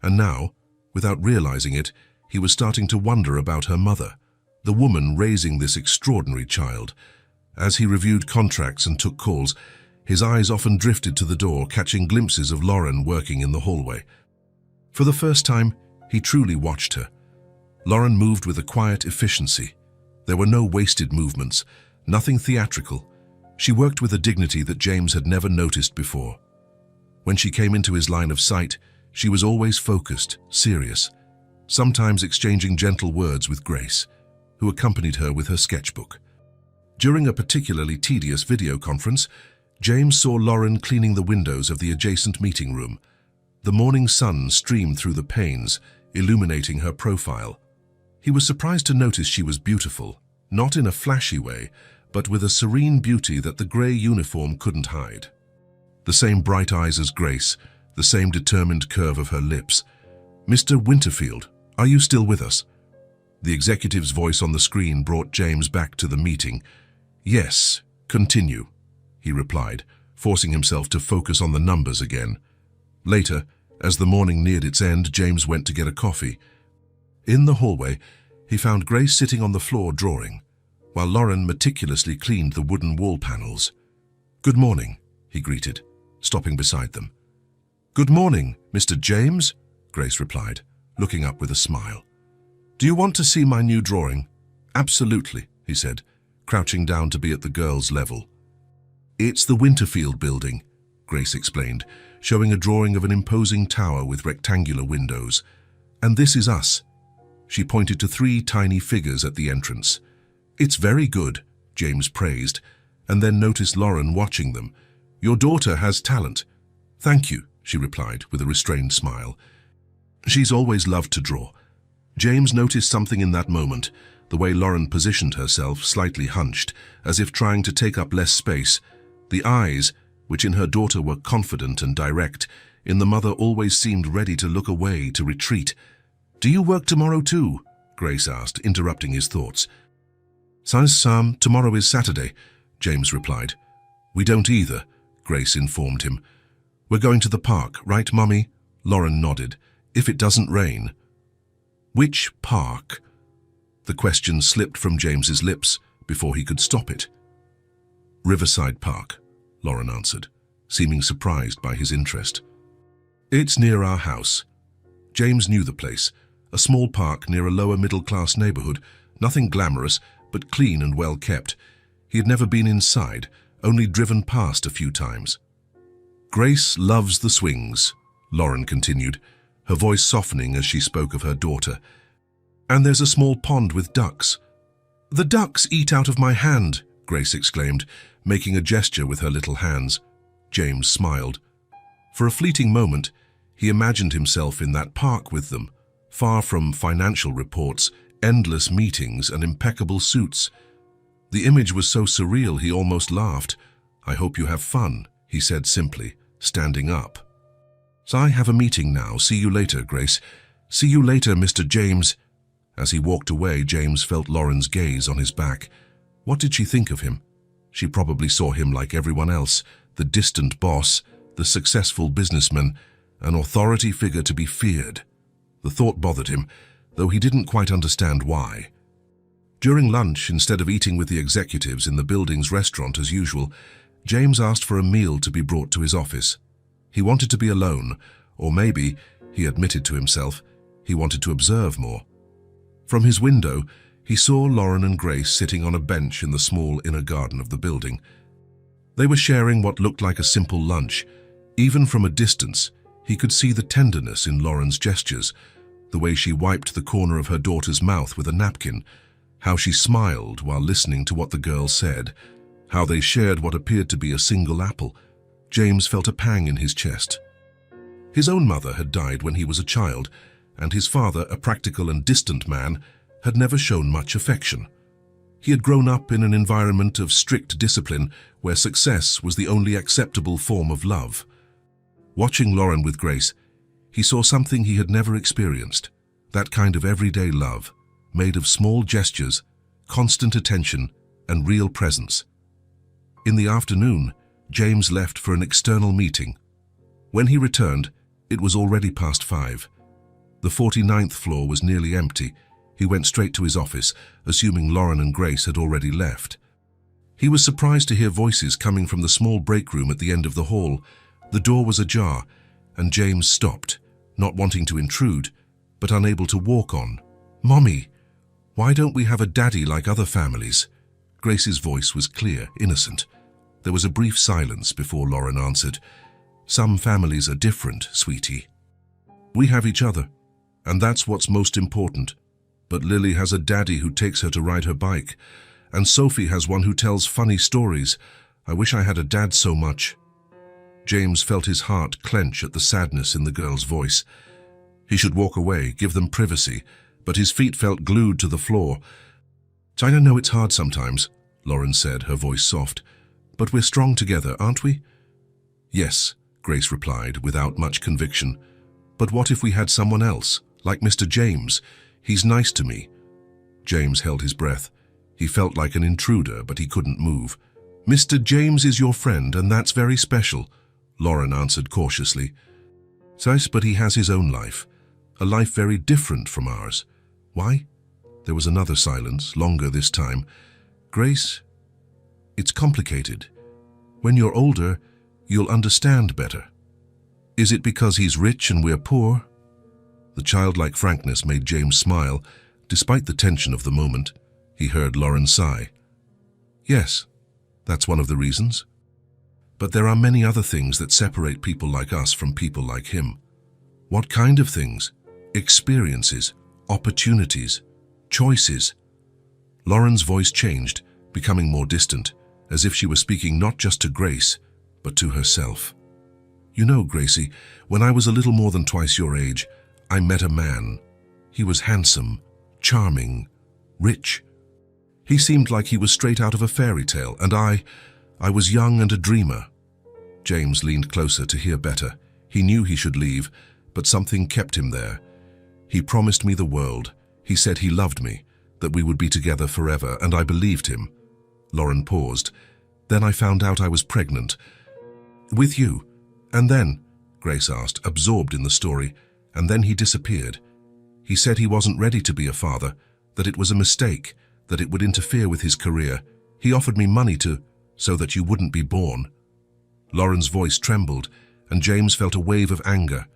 And now, without realizing it, he was starting to wonder about her mother, the woman raising this extraordinary child. As he reviewed contracts and took calls, his eyes often drifted to the door, catching glimpses of Lauren working in the hallway. For the first time, he truly watched her. Lauren moved with a quiet efficiency. There were no wasted movements, nothing theatrical. She worked with a dignity that James had never noticed before. When she came into his line of sight, she was always focused, serious, sometimes exchanging gentle words with Grace, who accompanied her with her sketchbook. During a particularly tedious video conference, James saw Lauren cleaning the windows of the adjacent meeting room. The morning sun streamed through the panes, illuminating her profile. He was surprised to notice she was beautiful, not in a flashy way, but with a serene beauty that the grey uniform couldn't hide. The same bright eyes as Grace, the same determined curve of her lips. "Mr. Winterfield, are you still with us?" The executive's voice on the screen brought James back to the meeting. "Yes, continue," he replied, forcing himself to focus on the numbers again. Later, as the morning neared its end, James went to get a coffee. In the hallway, he found Grace sitting on the floor drawing, while Lauren meticulously cleaned the wooden wall panels. "Good morning," he greeted, stopping beside them. "Good morning, Mr. James," Grace replied, looking up with a smile. "Do you want to see my new drawing?" "Absolutely," he said, crouching down to be at the girl's level. "It's the Winterfield building," Grace explained, showing a drawing of an imposing tower with rectangular windows. "And this is us." She pointed to 3 tiny figures at the entrance. "It's very good," James praised, and then noticed Lauren watching them. "Your daughter has talent." "Thank you," she replied with a restrained smile. "She's always loved to draw." James noticed something in that moment, the way Lauren positioned herself, slightly hunched, as if trying to take up less space. The eyes, which in her daughter were confident and direct, in the mother always seemed ready to look away, to retreat. "Do you work tomorrow too?" Grace asked, interrupting his thoughts. "Since tomorrow is Saturday," James replied. "We don't either," Grace informed him. "We're going to the park, right, Mummy?" Lauren nodded. "If it doesn't rain." "Which park?" The question slipped from James's lips before he could stop it. "Riverside Park," Lauren answered, seeming surprised by his interest. "It's near our house." James knew the place, a small park near a lower middle-class neighborhood, nothing glamorous, but clean and well kept. He had never been inside, only driven past a few times. "Grace loves the swings," Lauren continued, her voice softening as she spoke of her daughter. "And there's a small pond with ducks." "The ducks eat out of my hand," Grace exclaimed, making a gesture with her little hands. James smiled. For a fleeting moment, he imagined himself in that park with them, far from financial reports, endless meetings, and impeccable suits. The image was so surreal he almost laughed. "I hope you have fun," he said simply, standing up. "So I have a meeting now. See you later, Grace." "See you later, Mr. James." As he walked away, James felt Lauren's gaze on his back. What did she think of him? She probably saw him like everyone else, the distant boss, the successful businessman, an authority figure to be feared. The thought bothered him, though he didn't quite understand why. During lunch, instead of eating with the executives in the building's restaurant as usual, James asked for a meal to be brought to his office. He wanted to be alone, or maybe, he admitted to himself, he wanted to observe more. From his window, he saw Lauren and Grace sitting on a bench in the small inner garden of the building. They were sharing what looked like a simple lunch. Even from a distance, he could see the tenderness in Lauren's gestures, the way she wiped the corner of her daughter's mouth with a napkin, how she smiled while listening to what the girl said, how they shared what appeared to be a single apple. James felt a pang in his chest. His own mother had died when he was a child, and his father, a practical and distant man, had never shown much affection. He had grown up in an environment of strict discipline where success was the only acceptable form of love. Watching Lauren with Grace, he saw something he had never experienced, that kind of everyday love, made of small gestures, constant attention, and real presence. In the afternoon, James left for an external meeting. When he returned, it was already past 5. The 49th floor was nearly empty. He went straight to his office, assuming Lauren and Grace had already left. He was surprised to hear voices coming from the small break room at the end of the hall. The door was ajar, and James stopped, not wanting to intrude, but unable to walk on. "Mommy, why don't we have a daddy like other families?" Grace's voice was clear, innocent. There was a brief silence before Lauren answered, "Some families are different, sweetie. We have each other, and that's what's most important. But Lily has a daddy who takes her to ride her bike, And Sophie has one who tells funny stories. I wish I had a dad so much." James felt his heart clench at the sadness in the girl's voice. He should walk away, give them privacy, but his feet felt glued to the floor. "I know it's hard sometimes," Lauren said, her voice soft. "But we're strong together, aren't we?" "Yes," Grace replied, without much conviction. "But what if we had someone else, like Mr. James? He's nice to me." James held his breath. He felt like an intruder, but he couldn't move. "Mr. James is your friend, and that's very special," Lauren answered cautiously. "Yes, but he has his own life, a life very different from ours. Why?" There was another silence, longer this time. "Grace, it's complicated. When you're older, you'll understand better. Is it because he's rich and we're poor?" The childlike frankness made James smile, despite the tension of the moment. He heard Lauren sigh. "Yes, that's one of the reasons. But there are many other things that separate people like us from people like him." "What kind of things?" "Experiences, opportunities, choices." Lauren's voice changed, becoming more distant, as if she were speaking not just to Grace, but to herself. "You know, Gracie, when I was a little more than twice your age, I met a man. He was handsome, charming, rich. He seemed like he was straight out of a fairy tale, and I was young and a dreamer." James leaned closer to hear better. He knew he should leave, but something kept him there. "He promised me the world. He said he loved me, that we would be together forever, and I believed him." Lauren paused. "Then I found out I was pregnant." "With you? And then?" Grace asked, absorbed in the story. "And then he disappeared. He said he wasn't ready to be a father, that it was a mistake, that it would interfere with his career. He offered me money so that you wouldn't be born." Lauren's voice trembled, and James felt a wave of anger.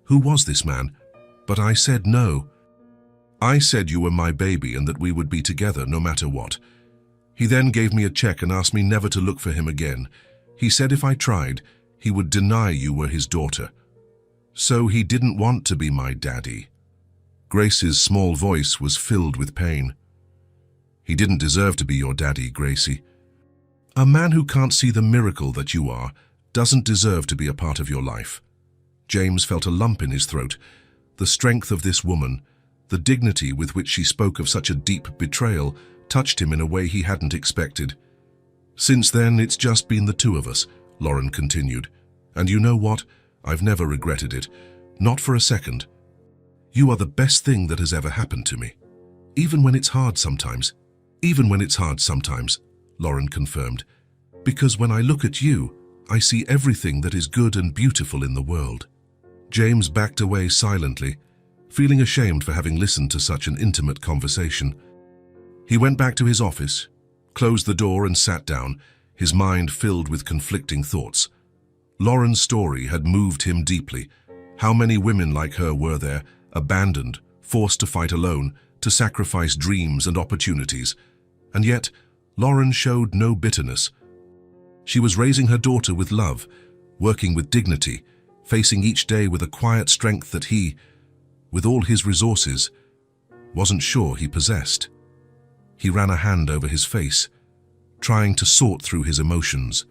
"Who was this man?" "But I said no. I said you were my baby and that we would be together no matter what. He then gave me a check and asked me never to look for him again. He said if I tried, he would deny you were his daughter. So he didn't want to be my daddy." Grace's small voice was filled with pain. "He didn't deserve to be your daddy, Gracie. A man who can't see the miracle that you are doesn't deserve to be a part of your life." James felt a lump in his throat. The strength of this woman, the dignity with which she spoke of such a deep betrayal, touched him in a way he hadn't expected. "Since then, it's just been the two of us," Lauren continued. "And you know what? I've never regretted it. Not for a second. You are the best thing that has ever happened to me. Even when it's hard sometimes." "Even when it's hard sometimes," Lauren confirmed. "Because when I look at you, I see everything that is good and beautiful in the world." James backed away silently, feeling ashamed for having listened to such an intimate conversation. He went back to his office, closed the door and sat down, his mind filled with conflicting thoughts. Lauren's story had moved him deeply. How many women like her were there, abandoned, forced to fight alone, to sacrifice dreams and opportunities? And yet, Lauren showed no bitterness. She was raising her daughter with love, working with dignity, facing each day with a quiet strength that he, with all his resources, wasn't sure he possessed. He ran a hand over his face, trying to sort through his emotions.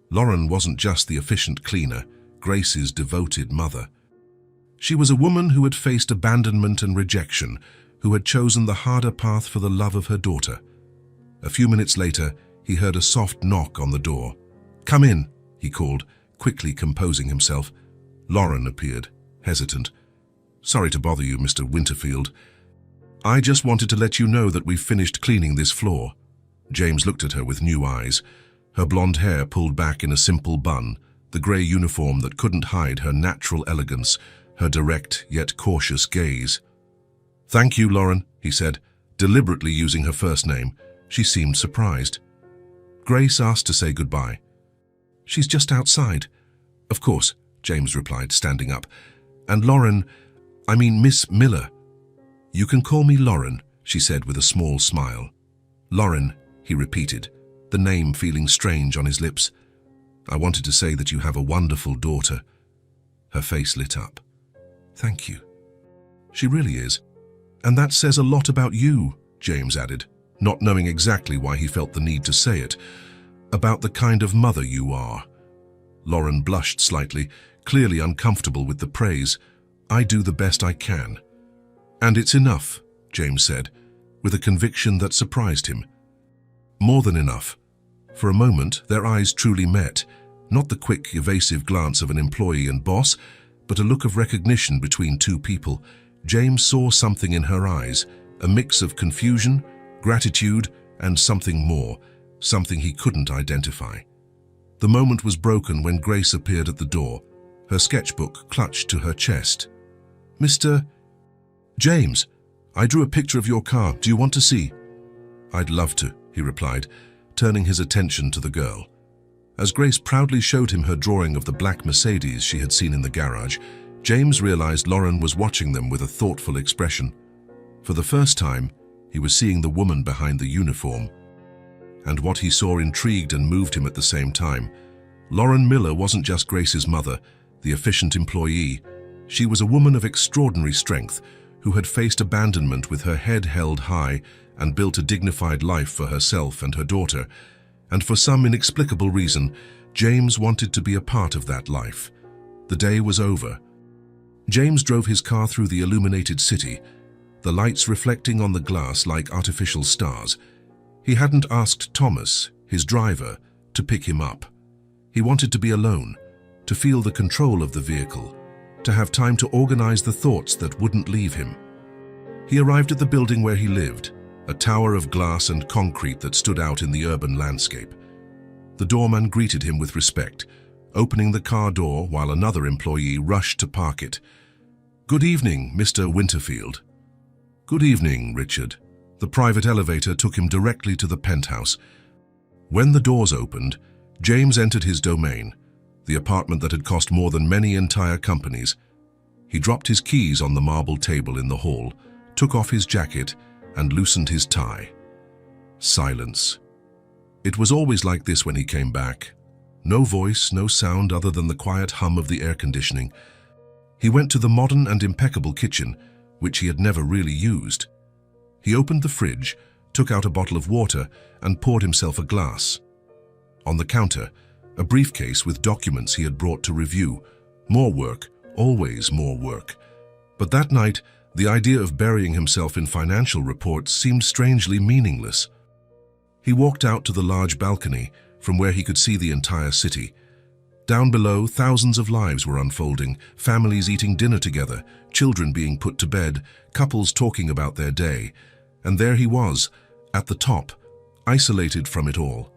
Lauren wasn't just the efficient cleaner, Grace's devoted mother. She was a woman who had faced abandonment and rejection, who had chosen the harder path for the love of her daughter. A few minutes later, he heard a soft knock on the door. "Come in," he called, quickly composing himself. Lauren appeared, hesitant. "Sorry to bother you, Mr. Winterfield. I just wanted to let you know that we've finished cleaning this floor." James looked at her with new eyes, her blonde hair pulled back in a simple bun, the grey uniform that couldn't hide her natural elegance, her direct yet cautious gaze. "Thank you, Lauren," he said, deliberately using her first name. She seemed surprised. Grace asked to say goodbye. "She's just outside." "Of course," James replied, standing up. "And Lauren, I mean Miss Miller." "You can call me Lauren," she said with a small smile. "Lauren," he repeated, the name feeling strange on his lips. "I wanted to say that you have a wonderful daughter." Her face lit up. "Thank you." "She really is. And that says a lot about you," James added, not knowing exactly why he felt the need to say it. "About the kind of mother you are." Lauren blushed slightly, clearly uncomfortable with the praise. "I do the best I can." "And it's enough," James said, with a conviction that surprised him. More than enough. For a moment, their eyes truly met, not the quick, evasive glance of an employee and boss, but a look of recognition between two people. James saw something in her eyes, a mix of confusion, gratitude, and something more, something he couldn't identify. The moment was broken when Grace appeared at the door, her sketchbook clutched to her chest. "Mr. James, I drew a picture of your car. Do you want to see?" "I'd love to," he replied, turning his attention to the girl. As Grace proudly showed him her drawing of the black Mercedes she had seen in the garage, James realized Lauren was watching them with a thoughtful expression. For the first time, he was seeing the woman behind the uniform. And what he saw intrigued and moved him at the same time. Lauren Miller wasn't just Grace's mother, the efficient employee. She was a woman of extraordinary strength who had faced abandonment with her head held high and built a dignified life for herself and her daughter. And for some inexplicable reason, James wanted to be a part of that life. The day was over. James drove his car through the illuminated city, the lights reflecting on the glass like artificial stars. He hadn't asked Thomas, his driver, to pick him up. He wanted to be alone, to feel the control of the vehicle, to have time to organize the thoughts that wouldn't leave him. He arrived at the building where he lived, a tower of glass and concrete that stood out in the urban landscape. The doorman greeted him with respect, opening the car door while another employee rushed to park it. "Good evening, Mr. Winterfield." "Good evening, Richard." The private elevator took him directly to the penthouse. When the doors opened, James entered his domain, the apartment that had cost more than many entire companies. He dropped his keys on the marble table in the hall, took off his jacket, and loosened his tie. Silence. It was always like this when he came back. No voice, no sound other than the quiet hum of the air conditioning. He went to the modern and impeccable kitchen, which he had never really used. He opened the fridge, took out a bottle of water, and poured himself a glass. On the counter, a briefcase with documents he had brought to review. More work, always more work. But that night, the idea of burying himself in financial reports seemed strangely meaningless. He walked out to the large balcony, from where he could see the entire city. Down below, thousands of lives were unfolding, families eating dinner together, children being put to bed, couples talking about their day. And there he was, at the top, isolated from it all.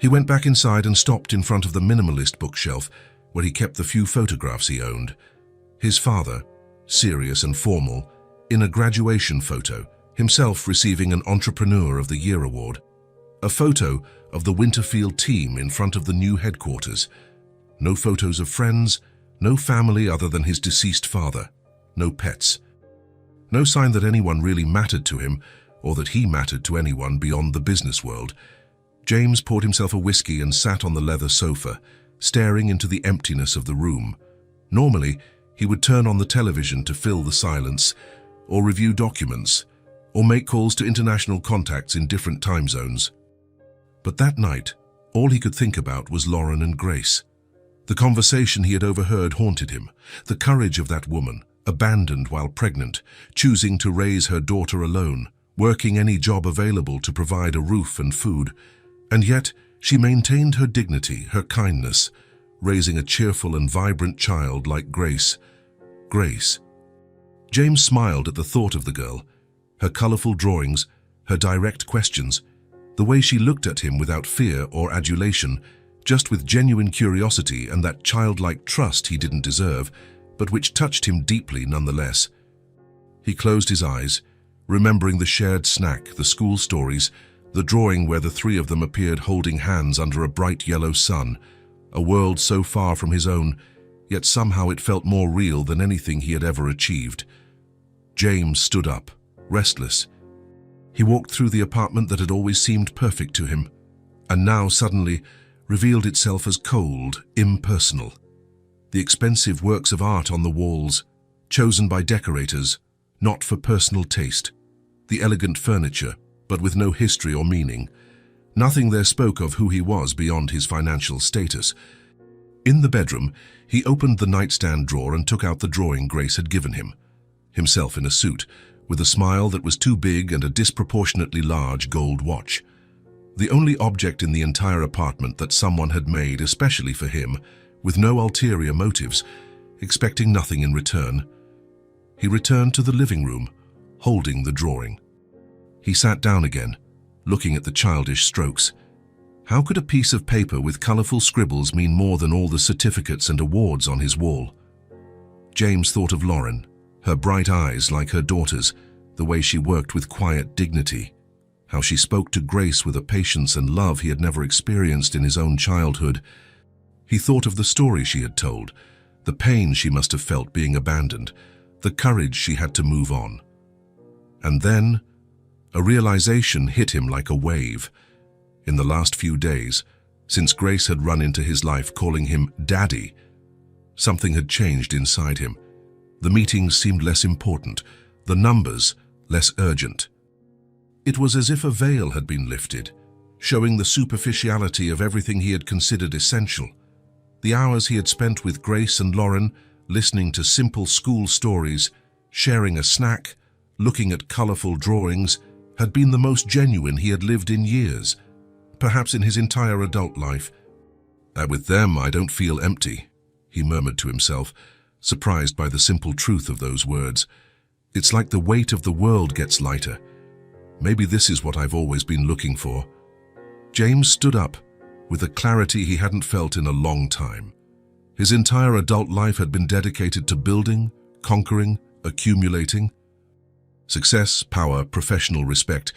He went back inside and stopped in front of the minimalist bookshelf, where he kept the few photographs he owned. His father, serious and formal, in a graduation photo, himself receiving an Entrepreneur of the Year award. A photo of the Winterfield team in front of the new headquarters. No photos of friends, no family other than his deceased father, no pets. No sign that anyone really mattered to him, or that he mattered to anyone beyond the business world. James poured himself a whiskey and sat on the leather sofa, staring into the emptiness of the room. Normally, he would turn on the television to fill the silence, or review documents, or make calls to international contacts in different time zones. But that night, all he could think about was Lauren and Grace. The conversation he had overheard haunted him. The courage of that woman, abandoned while pregnant, choosing to raise her daughter alone, working any job available to provide a roof and food. And yet, she maintained her dignity, her kindness, raising a cheerful and vibrant child like Grace. Grace. James smiled at the thought of the girl, her colorful drawings, her direct questions, the way she looked at him without fear or adulation, just with genuine curiosity and that childlike trust he didn't deserve, but which touched him deeply nonetheless. He closed his eyes, remembering the shared snack, the school stories, the drawing where the three of them appeared holding hands under a bright yellow sun, a world so far from his own, yet somehow it felt more real than anything he had ever achieved. James stood up, restless. He walked through the apartment that had always seemed perfect to him, and now suddenly revealed itself as cold, impersonal. The expensive works of art on the walls, chosen by decorators, not for personal taste. The elegant furniture, but with no history or meaning. Nothing there spoke of who he was beyond his financial status. In the bedroom, he opened the nightstand drawer and took out the drawing Grace had given him. Himself in a suit, with a smile that was too big and a disproportionately large gold watch. The only object in the entire apartment that someone had made especially for him, with no ulterior motives, expecting nothing in return. He returned to the living room, holding the drawing. He sat down again, looking at the childish strokes. How could a piece of paper with colorful scribbles mean more than all the certificates and awards on his wall? James thought of Lauren, her bright eyes like her daughter's, the way she worked with quiet dignity, how she spoke to Grace with a patience and love he had never experienced in his own childhood. He thought of the story she had told, the pain she must have felt being abandoned, the courage she had to move on. And then, a realization hit him like a wave. In the last few days, since Grace had run into his life calling him Daddy, something had changed inside him. The meetings seemed less important, the numbers less urgent. It was as if a veil had been lifted, showing the superficiality of everything he had considered essential. The hours he had spent with Grace and Lauren, listening to simple school stories, sharing a snack, looking at colorful drawings, had been the most genuine he had lived in years, perhaps in his entire adult life. With them, I don't feel empty, he murmured to himself, surprised by the simple truth of those words. It's like the weight of the world gets lighter. Maybe this is what I've always been looking for. James stood up, with a clarity he hadn't felt in a long time. His entire adult life had been dedicated to building, conquering, accumulating. Success, power, professional respect.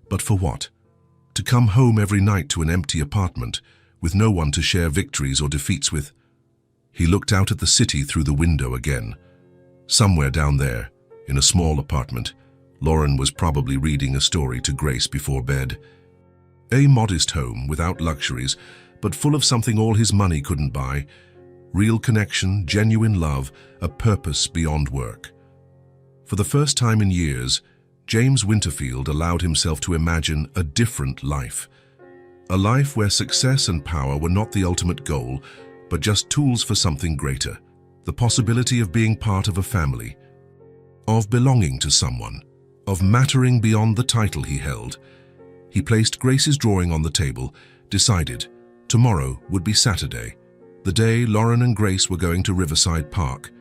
But for what? To come home every night to an empty apartment, with no one to share victories or defeats with. He looked out at the city through the window again. Somewhere down there, in a small apartment, Lauren was probably reading a story to Grace before bed. A modest home without luxuries, but full of something all his money couldn't buy. Real connection, genuine love, a purpose beyond work. For the first time in years, James Winterfield allowed himself to imagine a different life. A life where success and power were not the ultimate goal, but just tools for something greater. The possibility of being part of a family, of belonging to someone, of mattering beyond the title he held. He placed Grace's drawing on the table, decided tomorrow would be Saturday, the day Lauren and Grace were going to Riverside Park.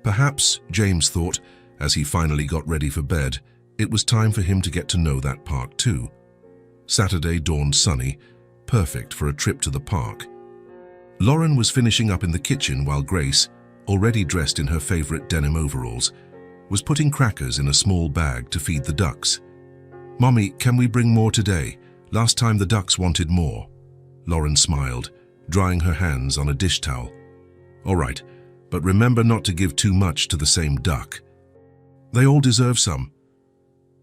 Perhaps, James thought, as he finally got ready for bed, it was time for him to get to know that park too. Saturday dawned sunny, perfect for a trip to the park. Lauren was finishing up in the kitchen while Grace, already dressed in her favorite denim overalls, was putting crackers in a small bag to feed the ducks. "Mommy, can we bring more today? Last time the ducks wanted more." Lauren smiled, drying her hands on a dish towel. "All right, but remember not to give too much to the same duck. They all deserve some."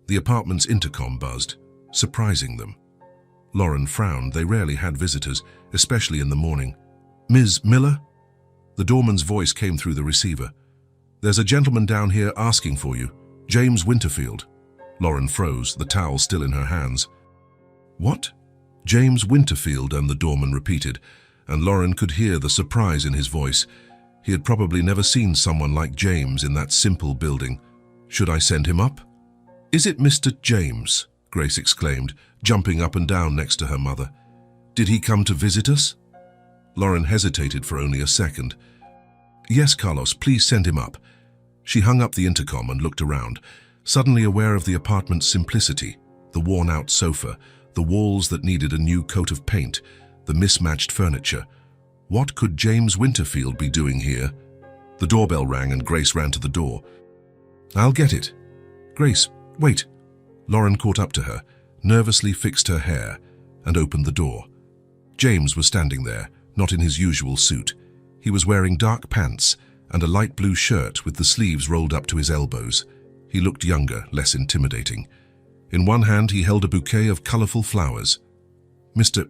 The apartment's intercom buzzed, surprising them. Lauren frowned. They rarely had visitors, especially in the morning. "Ms. Miller?" The doorman's voice came through the receiver. "There's a gentleman down here asking for you, James Winterfield." Lauren froze, the towel still in her hands. "What?" "James Winterfield," and the doorman repeated, and Lauren could hear the surprise in his voice. He had probably never seen someone like James in that simple building. "Should I send him up?" "Is it Mr. James?" Grace exclaimed, jumping up and down next to her mother. "Did he come to visit us?" Lauren hesitated for only a second. "Yes, Carlos, please send him up." She hung up the intercom and looked around, suddenly aware of the apartment's simplicity, the worn-out sofa, the walls that needed a new coat of paint, the mismatched furniture. What could James Winterfield be doing here? The doorbell rang and Grace ran to the door. "I'll get it." "Grace, wait." Lauren caught up to her, nervously fixed her hair, and opened the door. James was standing there, not in his usual suit. He was wearing dark pants and a light blue shirt with the sleeves rolled up to his elbows. He looked younger, less intimidating. In one hand he held a bouquet of colorful flowers. "Mr.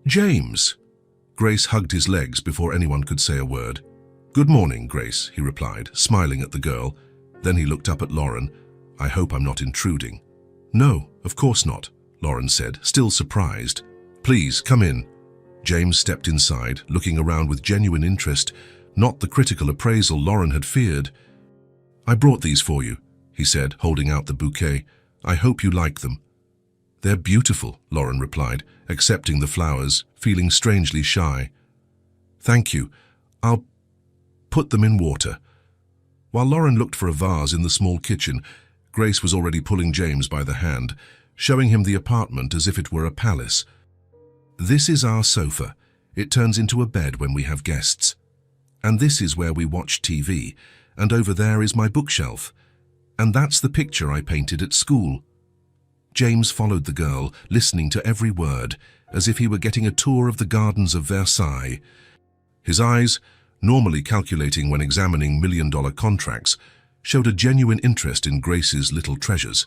James!" Grace hugged his legs before anyone could say a word. "Good morning, Grace," he replied, smiling at the girl. Then he looked up at Lauren. "I hope I'm not intruding." No, of course not, Lauren said, still surprised. Please, come in. James stepped inside, looking around with genuine interest, not the critical appraisal Lauren had feared. I brought these for you, he said, holding out the bouquet. I hope you like them. They're beautiful, Lauren replied, accepting the flowers, feeling strangely shy. Thank you. I'll put them in water. While Lauren looked for a vase in the small kitchen, Grace was already pulling James by the hand, showing him the apartment as if it were a palace. This is our sofa. It turns into a bed when we have guests. And this is where we watch TV, and over there is my bookshelf. And that's the picture I painted at school. James followed the girl, listening to every word, as if he were getting a tour of the gardens of Versailles. His eyes, normally calculating when examining million-dollar contracts, showed a genuine interest in Grace's little treasures.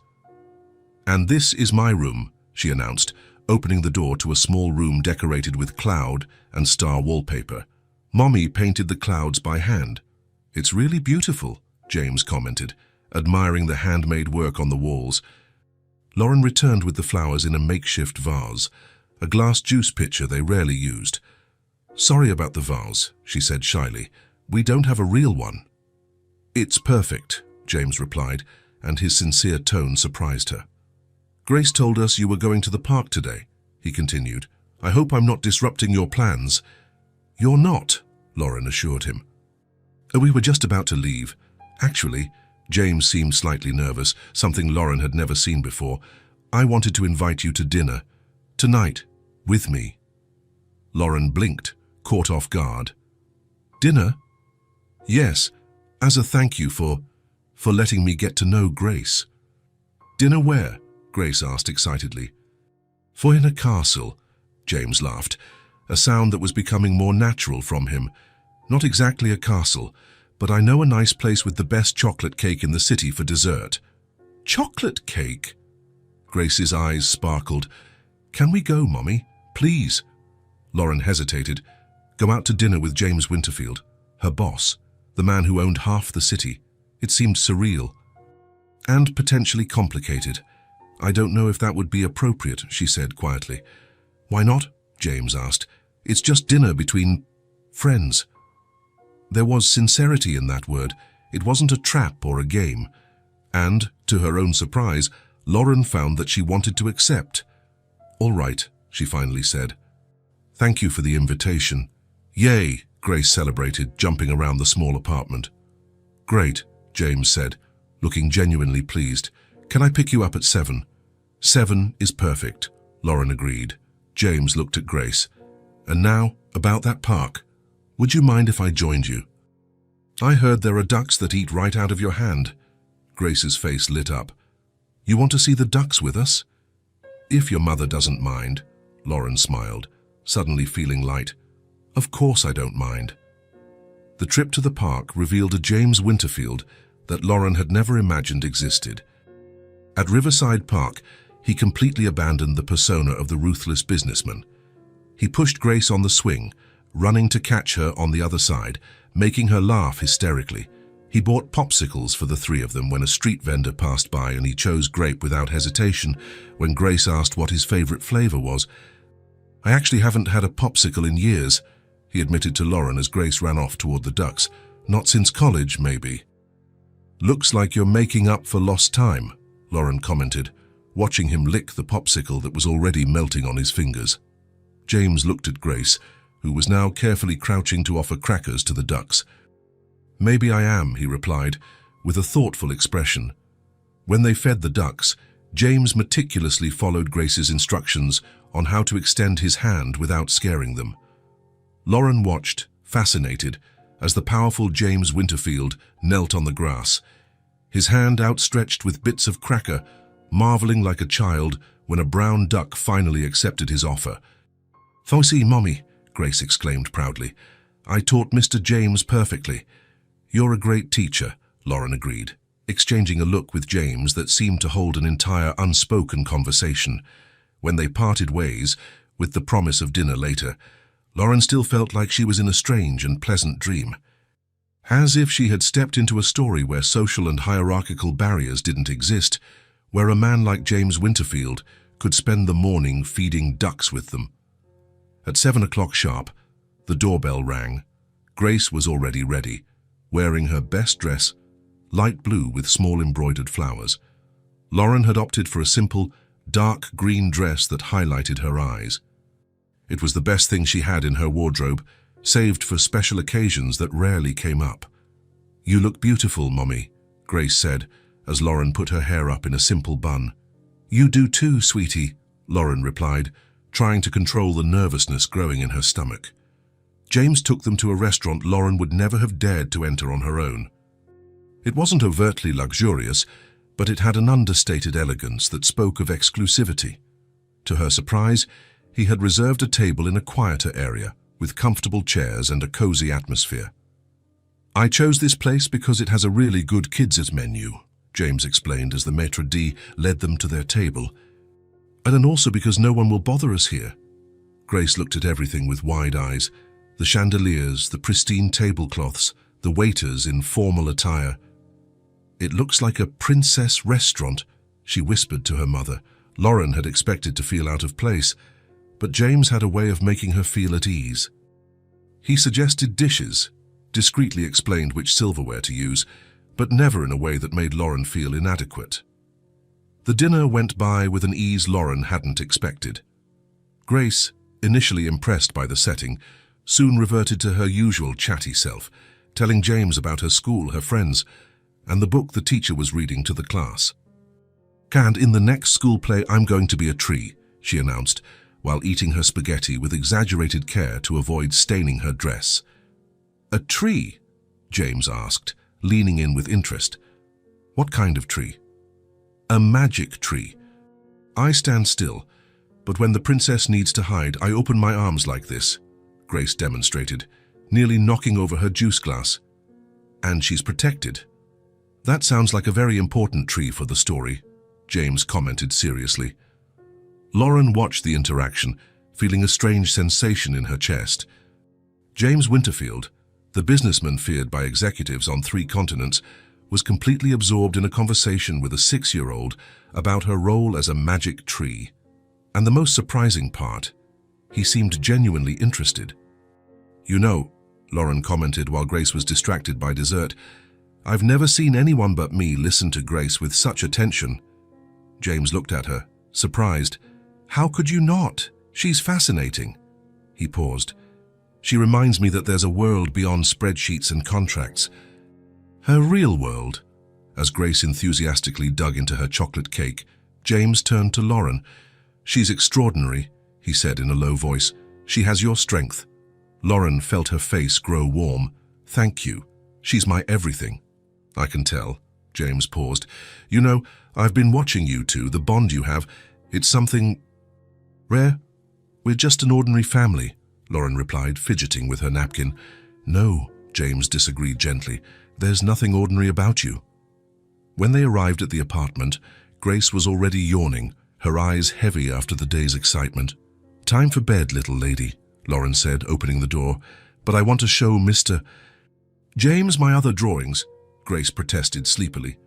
And this is my room, she announced, opening the door to a small room decorated with cloud and star wallpaper. Mommy painted the clouds by hand. It's really beautiful, James commented, admiring the handmade work on the walls. Lauren returned with the flowers in a makeshift vase, a glass juice pitcher they rarely used. Sorry about the vase, she said shyly. We don't have a real one. It's perfect, James replied, and his sincere tone surprised her. Grace told us you were going to the park today, he continued. I hope I'm not disrupting your plans. You're not, Lauren assured him. We were just about to leave. Actually, James seemed slightly nervous, something Lauren had never seen before. I wanted to invite you to dinner. Tonight, with me. Lauren blinked, caught off guard. Dinner? Yes, as a thank you for letting me get to know Grace. Dinner where? Grace asked excitedly. For in a castle, James laughed, a sound that was becoming more natural from him. Not exactly a castle, but I know a nice place with the best chocolate cake in the city for dessert. Chocolate cake? Grace's eyes sparkled. Can we go, Mommy? Please. Lauren hesitated. Go out to dinner with James Winterfield, her boss, the man who owned half the city. It seemed surreal. And potentially complicated. I don't know if that would be appropriate, she said quietly. Why not? James asked. It's just dinner between friends. There was sincerity in that word. It wasn't a trap or a game. And, to her own surprise, Lauren found that she wanted to accept. All right, she finally said. Thank you for the invitation. Yay, Grace celebrated, jumping around the small apartment. Great, James said, looking genuinely pleased. Can I pick you up at 7? 7 is perfect, Lauren agreed. James looked at Grace. And now, about that park. Would you mind if I joined you? I heard there are ducks that eat right out of your hand. Grace's face lit up. You want to see the ducks with us? If your mother doesn't mind, Lauren smiled, suddenly feeling light. Of course I don't mind. The trip to the park revealed a James Winterfield that Lauren had never imagined existed. At Riverside Park, he completely abandoned the persona of the ruthless businessman. He pushed Grace on the swing, running to catch her on the other side, making her laugh hysterically. He bought popsicles for the three of them when a street vendor passed by, and he chose grape without hesitation when Grace asked what his favorite flavor was. I actually haven't had a popsicle in years, he admitted to Lauren as Grace ran off toward the ducks. Not since college, maybe. Looks like you're making up for lost time, Lauren commented, watching him lick the popsicle that was already melting on his fingers. James looked at Grace, who was now carefully crouching to offer crackers to the ducks. Maybe I am, he replied, with a thoughtful expression. When they fed the ducks, James meticulously followed Grace's instructions on how to extend his hand without scaring them. Lauren watched, fascinated, as the powerful James Winterfield knelt on the grass, his hand outstretched with bits of cracker, marveling like a child when a brown duck finally accepted his offer. "Fousey, Mommy," Grace exclaimed proudly. "I taught Mr. James perfectly." "You're a great teacher," Lauren agreed, exchanging a look with James that seemed to hold an entire unspoken conversation. When they parted ways, with the promise of dinner later, Lauren still felt like she was in a strange and pleasant dream. As if she had stepped into a story where social and hierarchical barriers didn't exist, where a man like James Winterfield could spend the morning feeding ducks with them. At 7 o'clock sharp, the doorbell rang. Grace was already ready, wearing her best dress, light blue with small embroidered flowers. Lauren had opted for a simple, dark green dress that highlighted her eyes. It was the best thing she had in her wardrobe, saved for special occasions that rarely came up. "You look beautiful, Mommy," Grace said, as Lauren put her hair up in a simple bun. "You do too, sweetie," Lauren replied, trying to control the nervousness growing in her stomach. James took them to a restaurant Lauren would never have dared to enter on her own. It wasn't overtly luxurious, but it had an understated elegance that spoke of exclusivity. To her surprise, he had reserved a table in a quieter area, with comfortable chairs and a cozy atmosphere. "I chose this place because it has a really good kids' menu," James explained as the maitre d' led them to their table. "And also because no one will bother us here." Grace looked at everything with wide eyes. The chandeliers, the pristine tablecloths, the waiters in formal attire. "It looks like a princess restaurant," she whispered to her mother. Lauren had expected to feel out of place, but James had a way of making her feel at ease. He suggested dishes, discreetly explained which silverware to use, but never in a way that made Lauren feel inadequate. The dinner went by with an ease Lauren hadn't expected. Grace, initially impressed by the setting, soon reverted to her usual chatty self, telling James about her school, her friends, and the book the teacher was reading to the class. "And in the next school play, I'm going to be a tree," she announced, while eating her spaghetti with exaggerated care to avoid staining her dress. "A tree?" James asked, leaning in with interest. "What kind of tree?" "A magic tree. I stand still, but when the princess needs to hide, I open my arms like this," Grace demonstrated, nearly knocking over her juice glass. "And she's protected." "That sounds like a very important tree for the story," James commented seriously. Lauren watched the interaction, feeling a strange sensation in her chest. James Winterfield, the businessman feared by executives on 3 continents, was completely absorbed in a conversation with a 6-year-old about her role as a magic tree. And the most surprising part, he seemed genuinely interested. "You know," Lauren commented while Grace was distracted by dessert, "I've never seen anyone but me listen to Grace with such attention." James looked at her, surprised. "How could you not? She's fascinating." He paused. "She reminds me that there's a world beyond spreadsheets and contracts. Her real world." As Grace enthusiastically dug into her chocolate cake, James turned to Lauren. "She's extraordinary," he said in a low voice. "She has your strength." Lauren felt her face grow warm. "Thank you. She's my everything." "I can tell." James paused. "You know, I've been watching you two, the bond you have. It's something rare." "We're just an ordinary family," Lauren replied, fidgeting with her napkin. "No," James disagreed gently. "There's nothing ordinary about you." When they arrived at the apartment, Grace was already yawning, her eyes heavy after the day's excitement. "Time for bed, little lady," Lauren said, opening the door. "But I want to show Mr. James my other drawings," Grace protested sleepily.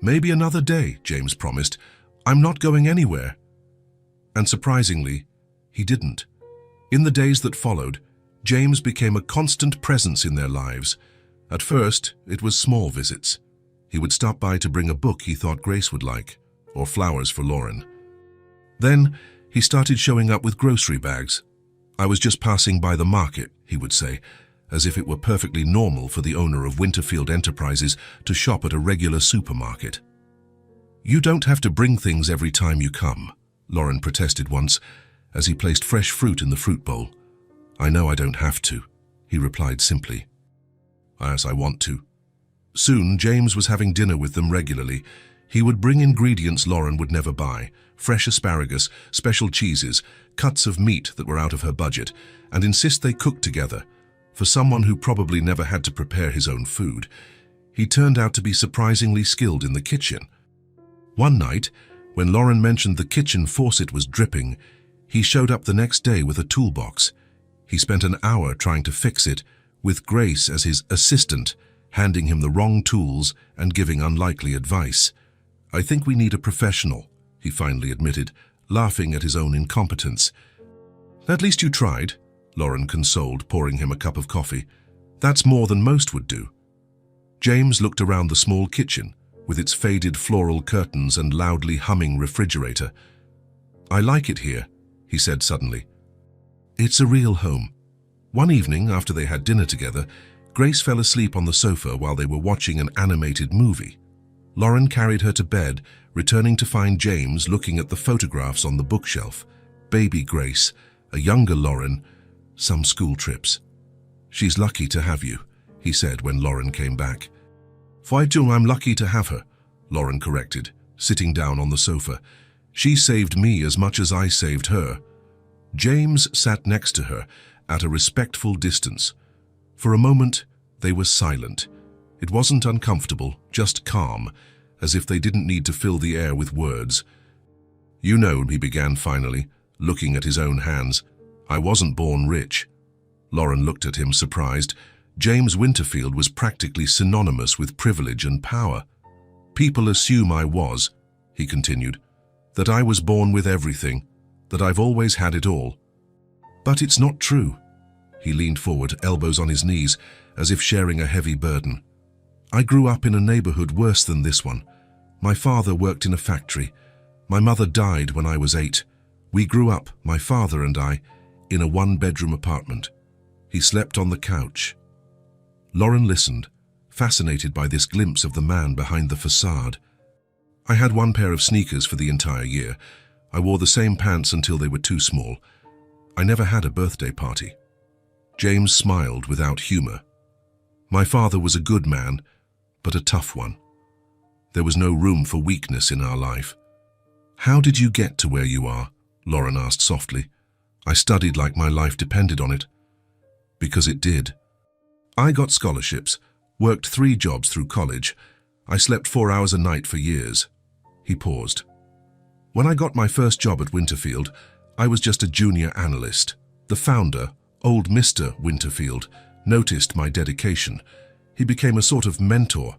"Maybe another day," James promised. "I'm not going anywhere." And surprisingly, he didn't. In the days that followed, James became a constant presence in their lives. At first, it was small visits. He would stop by to bring a book he thought Grace would like, or flowers for Lauren. Then, he started showing up with grocery bags. "I was just passing by the market," he would say, as if it were perfectly normal for the owner of Winterfield Enterprises to shop at a regular supermarket. "You don't have to bring things every time you come," Lauren protested once, as he placed fresh fruit in the fruit bowl. "I know I don't have to," he replied simply. "Yes, I want to." Soon, James was having dinner with them regularly. He would bring ingredients Lauren would never buy, fresh asparagus, special cheeses, cuts of meat that were out of her budget, and insist they cook together. For someone who probably never had to prepare his own food, he turned out to be surprisingly skilled in the kitchen. One night, when Lauren mentioned the kitchen faucet was dripping, he showed up the next day with a toolbox. He spent an hour trying to fix it, with Grace as his assistant, handing him the wrong tools and giving unlikely advice. I think we need a professional, he finally admitted, laughing at his own incompetence. At least you tried, Lauren consoled, pouring him a cup of coffee. That's more than most would do. James looked around the small kitchen, with its faded floral curtains and loudly humming refrigerator. I like it here, he said suddenly. It's a real home. One evening, after they had dinner together, Grace fell asleep on the sofa while they were watching an animated movie. Lauren carried her to bed, returning to find James looking at the photographs on the bookshelf. Baby Grace, a younger Lauren, some school trips. She's lucky to have you, he said when Lauren came back. I'm lucky to have her, Lauren corrected, sitting down on the sofa. She saved me as much as I saved her. James sat next to her, at a respectful distance. For a moment, they were silent. It wasn't uncomfortable, just calm, as if they didn't need to fill the air with words. You know, he began finally, looking at his own hands, I wasn't born rich. Lauren looked at him, surprised. James Winterfield was practically synonymous with privilege and power. People assume I was, he continued, that I was born with everything, that I've always had it all. But it's not true. He leaned forward, elbows on his knees, as if sharing a heavy burden. I grew up in a neighborhood worse than this one. My father worked in a factory. My mother died when I was 8. We grew up, my father and I, in a one-bedroom apartment. He slept on the couch. Lauren listened, fascinated by this glimpse of the man behind the facade. I had one pair of sneakers for the entire year. I wore the same pants until they were too small. I never had a birthday party. James smiled without humor. My father was a good man, but a tough one. There was no room for weakness in our life. How did you get to where you are? Lauren asked softly. I studied like my life depended on it. Because it did. I got scholarships, worked 3 jobs through college. I slept 4 hours a night for years. He paused. When I got my first job at Winterfield, I was just a junior analyst. The founder, old Mr. Winterfield, noticed my dedication. He became a sort of mentor.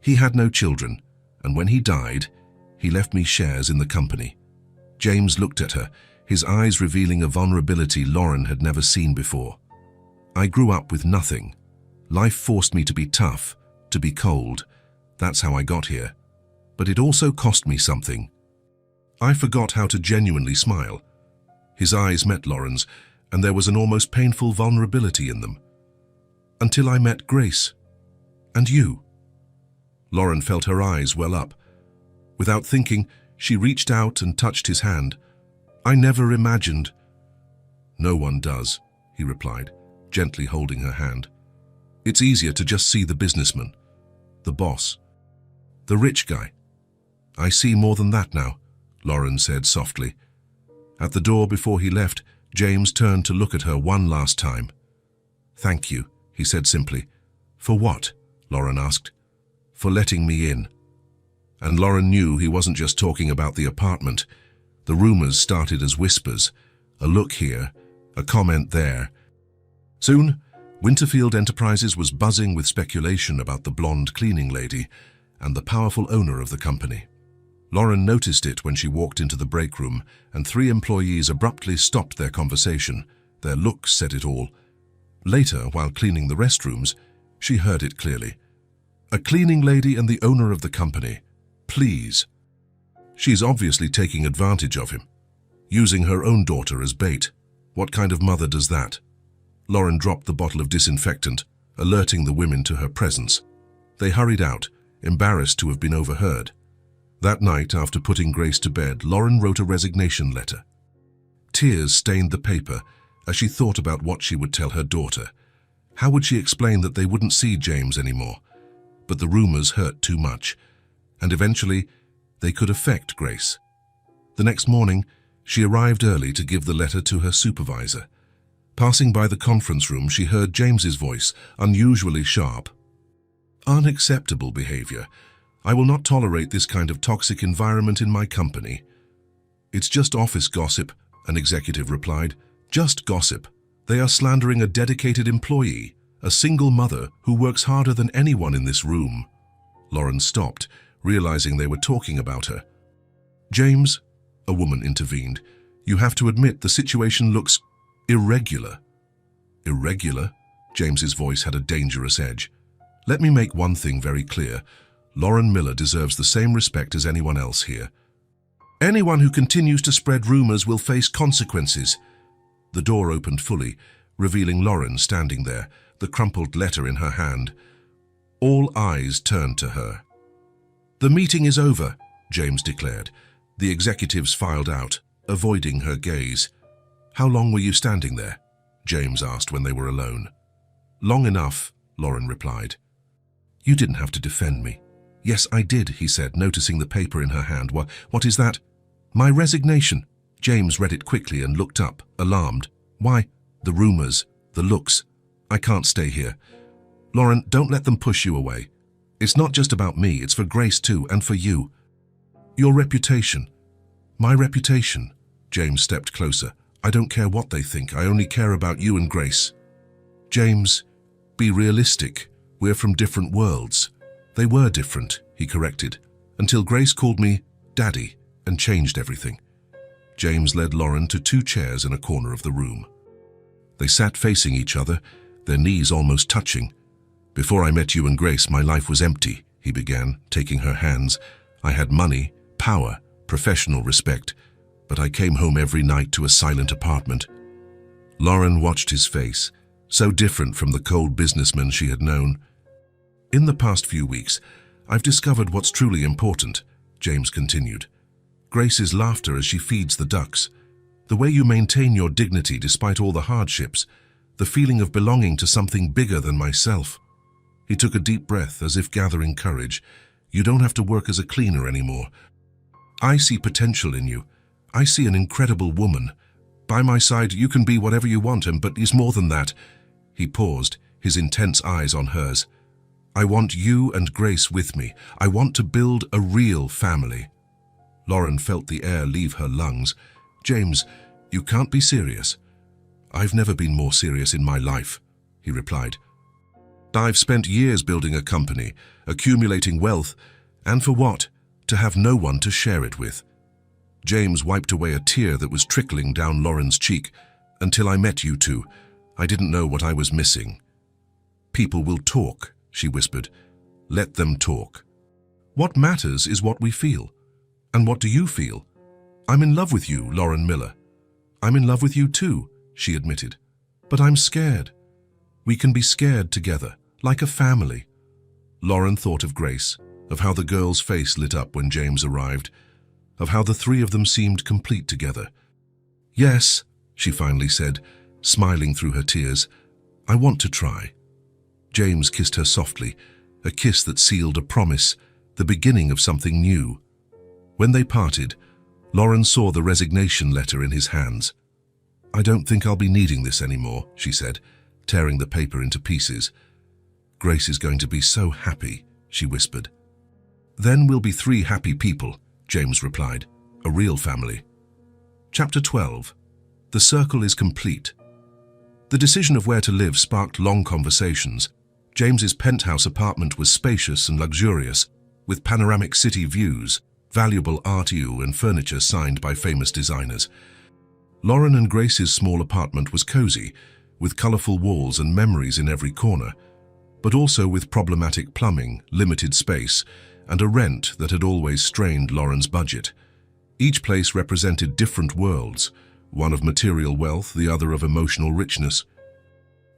He had no children, and when he died, he left me shares in the company. James looked at her, his eyes revealing a vulnerability Lauren had never seen before. I grew up with nothing. Life forced me to be tough, to be cold. That's how I got here. But it also cost me something. I forgot how to genuinely smile. His eyes met Lauren's, and there was an almost painful vulnerability in them. Until I met Grace. And you. Lauren felt her eyes well up. Without thinking, she reached out and touched his hand. I never imagined. No one does, he replied, gently holding her hand. It's easier to just see the businessman, the boss, the rich guy. I see more than that now, Lauren said softly. At the door before he left, James turned to look at her one last time. Thank you, he said simply. For what? Lauren asked. For letting me in. And Lauren knew he wasn't just talking about the apartment. The rumors started as whispers, a look here, a comment there. Soon, Winterfield Enterprises was buzzing with speculation about the blonde cleaning lady and the powerful owner of the company. Lauren noticed it when she walked into the break room, and 3 employees abruptly stopped their conversation. Their looks said it all. Later, while cleaning the restrooms, she heard it clearly. A cleaning lady and the owner of the company. Please. She's obviously taking advantage of him, using her own daughter as bait. What kind of mother does that? Lauren dropped the bottle of disinfectant, alerting the women to her presence. They hurried out, embarrassed to have been overheard. That night, after putting Grace to bed, Lauren wrote a resignation letter. Tears stained the paper as she thought about what she would tell her daughter. How would she explain that they wouldn't see James anymore? But the rumors hurt too much, and eventually they could affect Grace. The next morning, she arrived early to give the letter to her supervisor. Passing by the conference room, she heard James's voice, unusually sharp. Unacceptable behavior. I will not tolerate this kind of toxic environment in my company. It's just office gossip, an executive replied. Just gossip. They are slandering a dedicated employee, a single mother who works harder than anyone in this room. Lauren stopped, realizing they were talking about her. "James," a woman intervened, "you have to admit the situation looks irregular." "Irregular?" James's voice had a dangerous edge. "Let me make one thing very clear. Lauren Miller deserves the same respect as anyone else here. Anyone who continues to spread rumors will face consequences." The door opened fully, revealing Lauren standing there, the crumpled letter in her hand. All eyes turned to her. "The meeting is over," James declared. The executives filed out, avoiding her gaze. "How long were you standing there?" James asked when they were alone. "Long enough," Lauren replied. "You didn't have to defend me." "Yes, I did," he said, noticing the paper in her hand. What is that?" "My resignation." James read it quickly and looked up, alarmed. "Why?" "The rumors, the looks. I can't stay here." "Lauren, don't let them push you away. It's not just about me, it's for Grace too, and for you." "Your reputation." "My reputation?" James stepped closer. "I don't care what they think, I only care about you and Grace." "James, be realistic. We're from different worlds." "They were different," he corrected, "until Grace called me Daddy and changed everything." James led Lauren to 2 chairs in a corner of the room. They sat facing each other, their knees almost touching. "Before I met you and Grace, my life was empty," he began, taking her hands. "I had money, power, professional respect, but I came home every night to a silent apartment." Lauren watched his face, so different from the cold businessman she had known. "In the past few weeks, I've discovered what's truly important," James continued. "Grace's laughter as she feeds the ducks, the way you maintain your dignity despite all the hardships, the feeling of belonging to something bigger than myself." He took a deep breath, as if gathering courage. "You don't have to work as a cleaner anymore. I see potential in you. I see an incredible woman. By my side, you can be whatever you want, but it's more than that." He paused, his intense eyes on hers. "I want you and Grace with me. I want to build a real family." Lauren felt the air leave her lungs. "James, you can't be serious." "I've never been more serious in my life," he replied. "I've spent years building a company, accumulating wealth, and for what? To have no one to share it with." James wiped away a tear that was trickling down Lauren's cheek. "Until I met you two, I didn't know what I was missing." "People will talk," she whispered. "Let them talk. What matters is what we feel. And what do you feel?" "I'm in love with you, Lauren Miller." "I'm in love with you too," she admitted. "But I'm scared." "We can be scared together, like a family." Lauren thought of Grace, of how the girl's face lit up when James arrived, of how the 3 of them seemed complete together. "Yes," she finally said, smiling through her tears, "I want to try." James kissed her softly, a kiss that sealed a promise, the beginning of something new. When they parted, Lauren saw the resignation letter in his hands. "I don't think I'll be needing this anymore," she said, tearing the paper into pieces. "Grace is going to be so happy," she whispered. "Then we'll be 3 happy people," James replied. "A real family." Chapter 12. The circle is complete. The decision of where to live sparked long conversations. James's penthouse apartment was spacious and luxurious, with panoramic city views, valuable art and furniture signed by famous designers. Lauren and Grace's small apartment was cozy, with colorful walls and memories in every corner, but also with problematic plumbing, limited space, and a rent that had always strained Lauren's budget. Each place represented different worlds, one of material wealth, the other of emotional richness.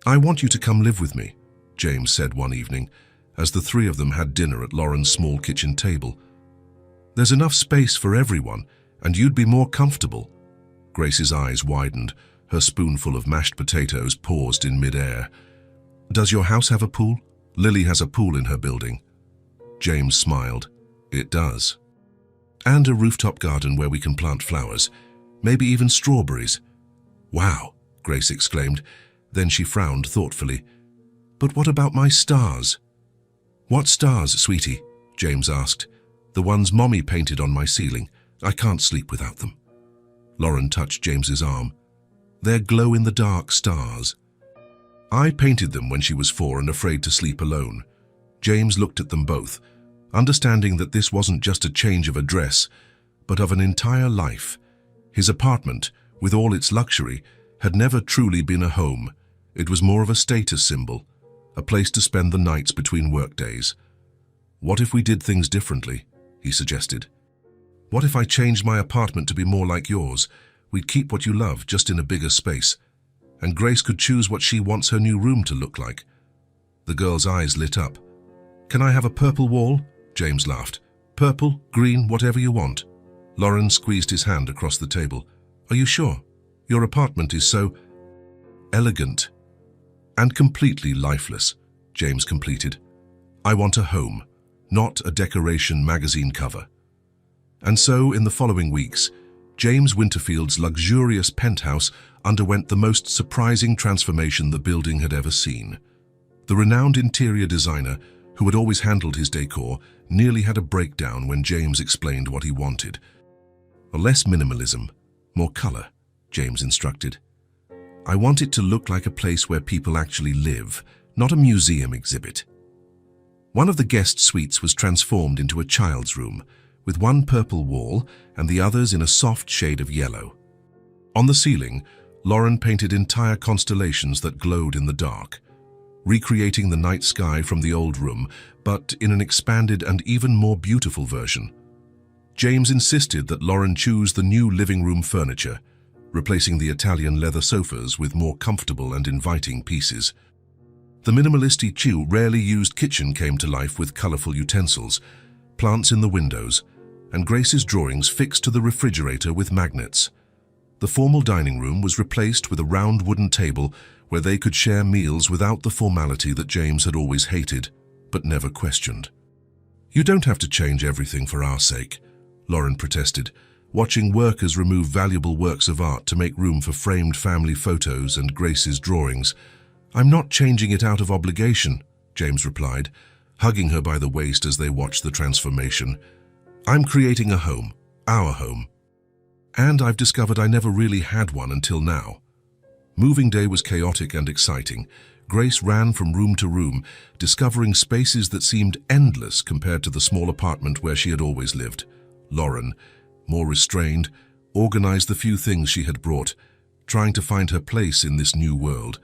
"I want you to come live with me," James said one evening, as the 3 of them had dinner at Lauren's small kitchen table. "There's enough space for everyone, and you'd be more comfortable." Grace's eyes widened, her spoonful of mashed potatoes paused in mid-air. "Does your house have a pool?" "Lily has a pool in her building." James smiled. "It does. And a rooftop garden where we can plant flowers, maybe even strawberries." "Wow," Grace exclaimed. Then she frowned thoughtfully. "But what about my stars?" "What stars, sweetie?" James asked. "The ones Mommy painted on my ceiling. I can't sleep without them." Lauren touched James's arm. "They're glow-in-the-dark stars. I painted them when she was 4 and afraid to sleep alone." James looked at them both. understanding that this wasn't just a change of address, but of an entire life. His apartment, with all its luxury, had never truly been a home. It was more of a status symbol, a place to spend the nights between workdays. "What if we did things differently?" he suggested. "What if I changed my apartment to be more like yours? We'd keep what you love, just in a bigger space. And Grace could choose what she wants her new room to look like." The girl's eyes lit up. "Can I have a purple wall?" James laughed. "Purple, green, whatever you want." Lauren squeezed his hand across the table. "Are you sure? Your apartment is so elegant and completely lifeless," James completed. "I want a home, not a decoration magazine cover." And so, in the following weeks, James Winterfield's luxurious penthouse underwent the most surprising transformation the building had ever seen. The renowned interior designer, who had always handled his decor, nearly had a breakdown when James explained what he wanted. "Less minimalism, more color," James instructed. "I want it to look like a place where people actually live, not a museum exhibit." One of the guest suites was transformed into a child's room, with one purple wall and the others in a soft shade of yellow. On the ceiling, Lauren painted entire constellations that glowed in the dark, recreating the night sky from the old room, but in an expanded and even more beautiful version. James insisted that Lauren choose the new living room furniture, replacing the Italian leather sofas with more comfortable and inviting pieces. The minimalist rarely used kitchen came to life with colorful utensils, plants in the windows, and Grace's drawings fixed to the refrigerator with magnets. The formal dining room was replaced with a round wooden table where they could share meals without the formality that James had always hated, but never questioned. "You don't have to change everything for our sake," Lauren protested, watching workers remove valuable works of art to make room for framed family photos and Grace's drawings. "I'm not changing it out of obligation," James replied, hugging her by the waist as they watched the transformation. "I'm creating a home, our home. And I've discovered I never really had one until now." Moving day was chaotic and exciting. Grace ran from room to room, discovering spaces that seemed endless compared to the small apartment where she had always lived. Lauren, more restrained, organized the few things she had brought, trying to find her place in this new world.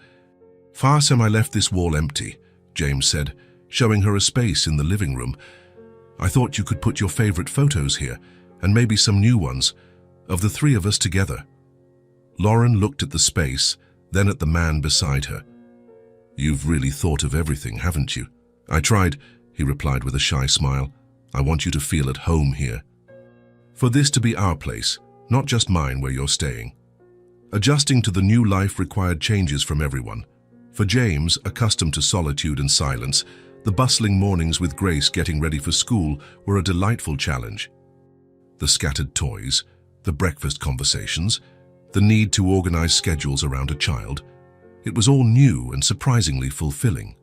"Far some I left this wall empty," James said, showing her a space in the living room. "I thought you could put your favorite photos here, and maybe some new ones, of the three of us together." Lauren looked at the space, then at the man beside her. "You've really thought of everything, haven't you?" "I tried," he replied with a shy smile. "I want you to feel at home here. For this to be our place, not just mine where you're staying." Adjusting to the new life required changes from everyone. For James, accustomed to solitude and silence, the bustling mornings with Grace getting ready for school were a delightful challenge. The scattered toys, the breakfast conversations, the need to organize schedules around a child. It was all new and surprisingly fulfilling.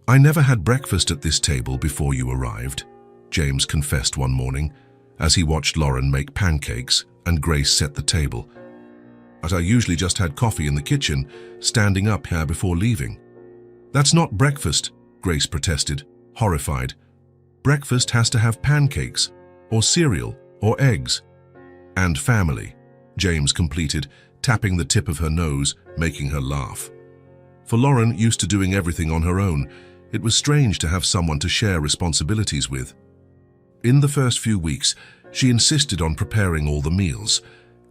"I never had breakfast at this table before you arrived," James confessed one morning, as he watched Lauren make pancakes and Grace set the table. "But I usually just had coffee in the kitchen, standing up here before leaving." "That's not breakfast," Grace protested, horrified. "Breakfast has to have pancakes, or cereal, or eggs." "And family," James completed, tapping the tip of her nose, making her laugh. For Lauren, used to doing everything on her own, it was strange to have someone to share responsibilities with. In the first few weeks, she insisted on preparing all the meals,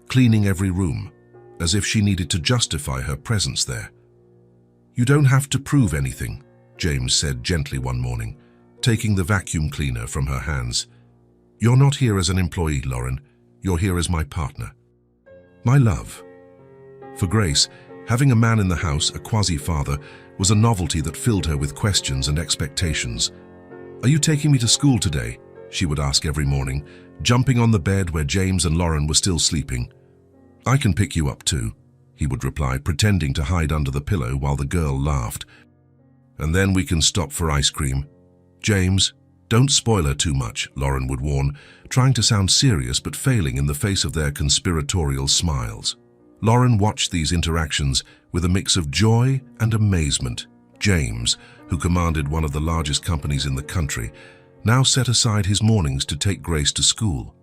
cleaning every room, as if she needed to justify her presence there. "You don't have to prove anything," James said gently one morning, taking the vacuum cleaner from her hands. "You're not here as an employee, Lauren. You're here as my partner. My love." For Grace, having a man in the house, a quasi-father, was a novelty that filled her with questions and expectations. "Are you taking me to school today?" she would ask every morning, jumping on the bed where James and Lauren were still sleeping. "I can pick you up too," he would reply, pretending to hide under the pillow while the girl laughed. "And then we can stop for ice cream." "James, don't spoil her too much," Lauren would warn, trying to sound serious but failing in the face of their conspiratorial smiles. Lauren watched these interactions with a mix of joy and amazement. James, who commanded one of the largest companies in the country, now set aside his mornings to take Grace to school.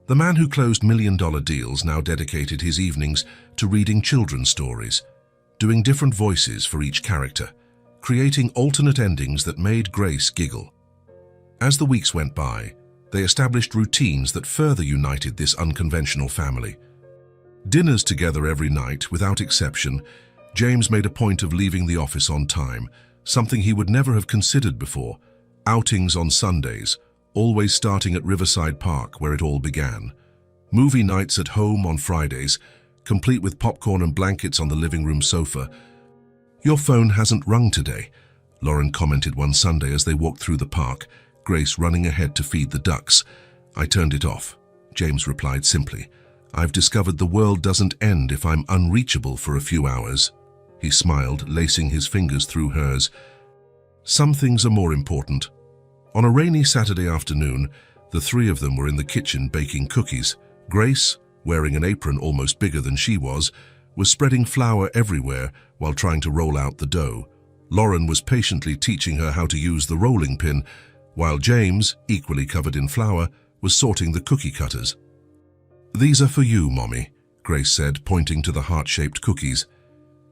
The man who closed million-dollar deals now dedicated his evenings to reading children's stories, doing different voices for each character, creating alternate endings that made Grace giggle. As the weeks went by, they established routines that further united this unconventional family. Dinners together every night, without exception. James made a point of leaving the office on time, something he would never have considered before. Outings on Sundays, always starting at Riverside Park, where it all began. Movie nights at home on Fridays, complete with popcorn and blankets on the living room sofa. "Your phone hasn't rung today," Lauren commented one Sunday as they walked through the park, Grace running ahead to feed the ducks. "I turned it off," James replied simply. "I've discovered the world doesn't end if I'm unreachable for a few hours." He smiled, lacing his fingers through hers. "Some things are more important." On a rainy Saturday afternoon, the three of them were in the kitchen baking cookies. Grace, wearing an apron almost bigger than she was spreading flour everywhere while trying to roll out the dough. Lauren was patiently teaching her how to use the rolling pin, while James, equally covered in flour, was sorting the cookie cutters. "These are for you, Mommy," Grace said, pointing to the heart-shaped cookies.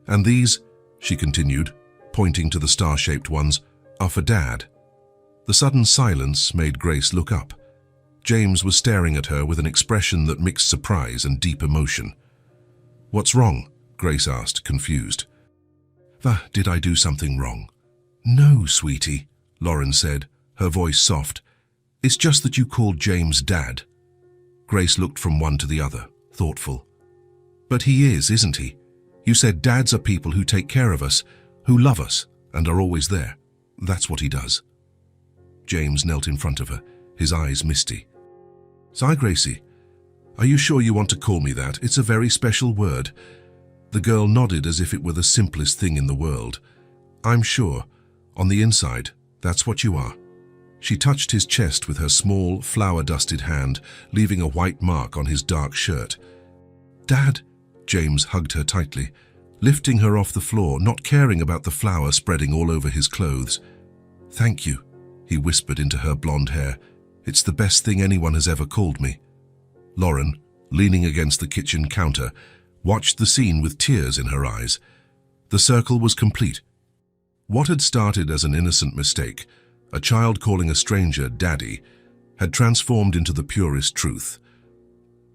"And these," she continued, pointing to the star-shaped ones, "are for Dad." The sudden silence made Grace look up. James was staring at her with an expression that mixed surprise and deep emotion. "What's wrong?" Grace asked, confused. "Did I do something wrong?" "No, sweetie," Lauren said, her voice soft. "It's just that you called James Dad." Grace looked from one to the other, thoughtful. "But he is, isn't he? You said dads are people who take care of us, who love us, and are always there. That's what he does." James knelt in front of her, his eyes misty. "Sigh, Gracie, are you sure you want to call me that? It's a very special word." The girl nodded as if it were the simplest thing in the world. "I'm sure. On the inside, that's what you are." She touched his chest with her small, flour-dusted hand, leaving a white mark on his dark shirt. "Dad," James hugged her tightly, lifting her off the floor, not caring about the flour spreading all over his clothes. "Thank you," he whispered into her blonde hair. "It's the best thing anyone has ever called me." Lauren, leaning against the kitchen counter, watched the scene with tears in her eyes. The circle was complete. What had started as an innocent mistake, a child calling a stranger Daddy, had transformed into the purest truth.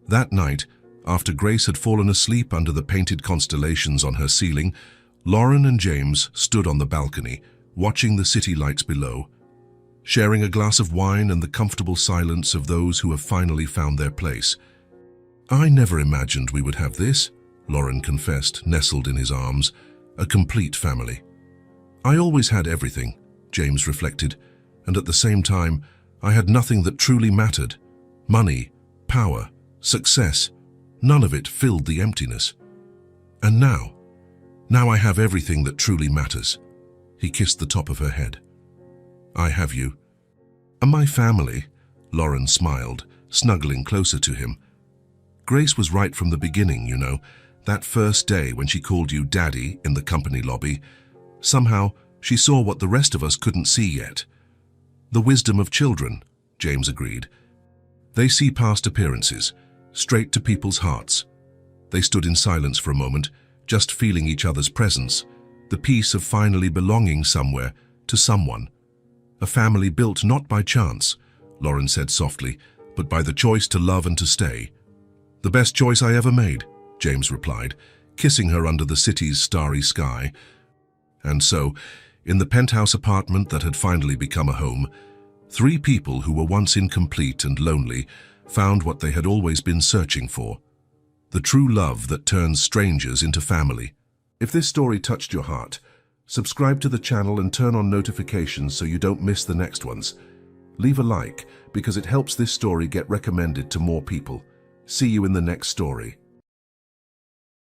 That night, after Grace had fallen asleep under the painted constellations on her ceiling, Lauren and James stood on the balcony, watching the city lights below, sharing a glass of wine and the comfortable silence of those who have finally found their place. "I never imagined we would have this," Lauren confessed, nestled in his arms. "A complete family." "I always had everything," James reflected, "and at the same time, I had nothing that truly mattered. Money, power, success, none of it filled the emptiness. And now I have everything that truly matters." He kissed the top of her head. "I have you." "And my family," Lauren smiled, snuggling closer to him. "Grace was right from the beginning, you know. That first day when she called you Daddy in the company lobby, somehow she saw what the rest of us couldn't see yet. The wisdom of children," James agreed. "They see past appearances, straight to people's hearts." They stood in silence for a moment, just feeling each other's presence, the peace of finally belonging somewhere, to someone. "A family built not by chance," Lauren said softly, "but by the choice to love and to stay." "The best choice I ever made," James replied, kissing her under the city's starry sky. And so, in the penthouse apartment that had finally become a home, three people who were once incomplete and lonely found what they had always been searching for: the true love that turns strangers into family. If this story touched your heart, subscribe to the channel and turn on notifications so you don't miss the next ones. Leave a like because it helps this story get recommended to more people. See you in the next story.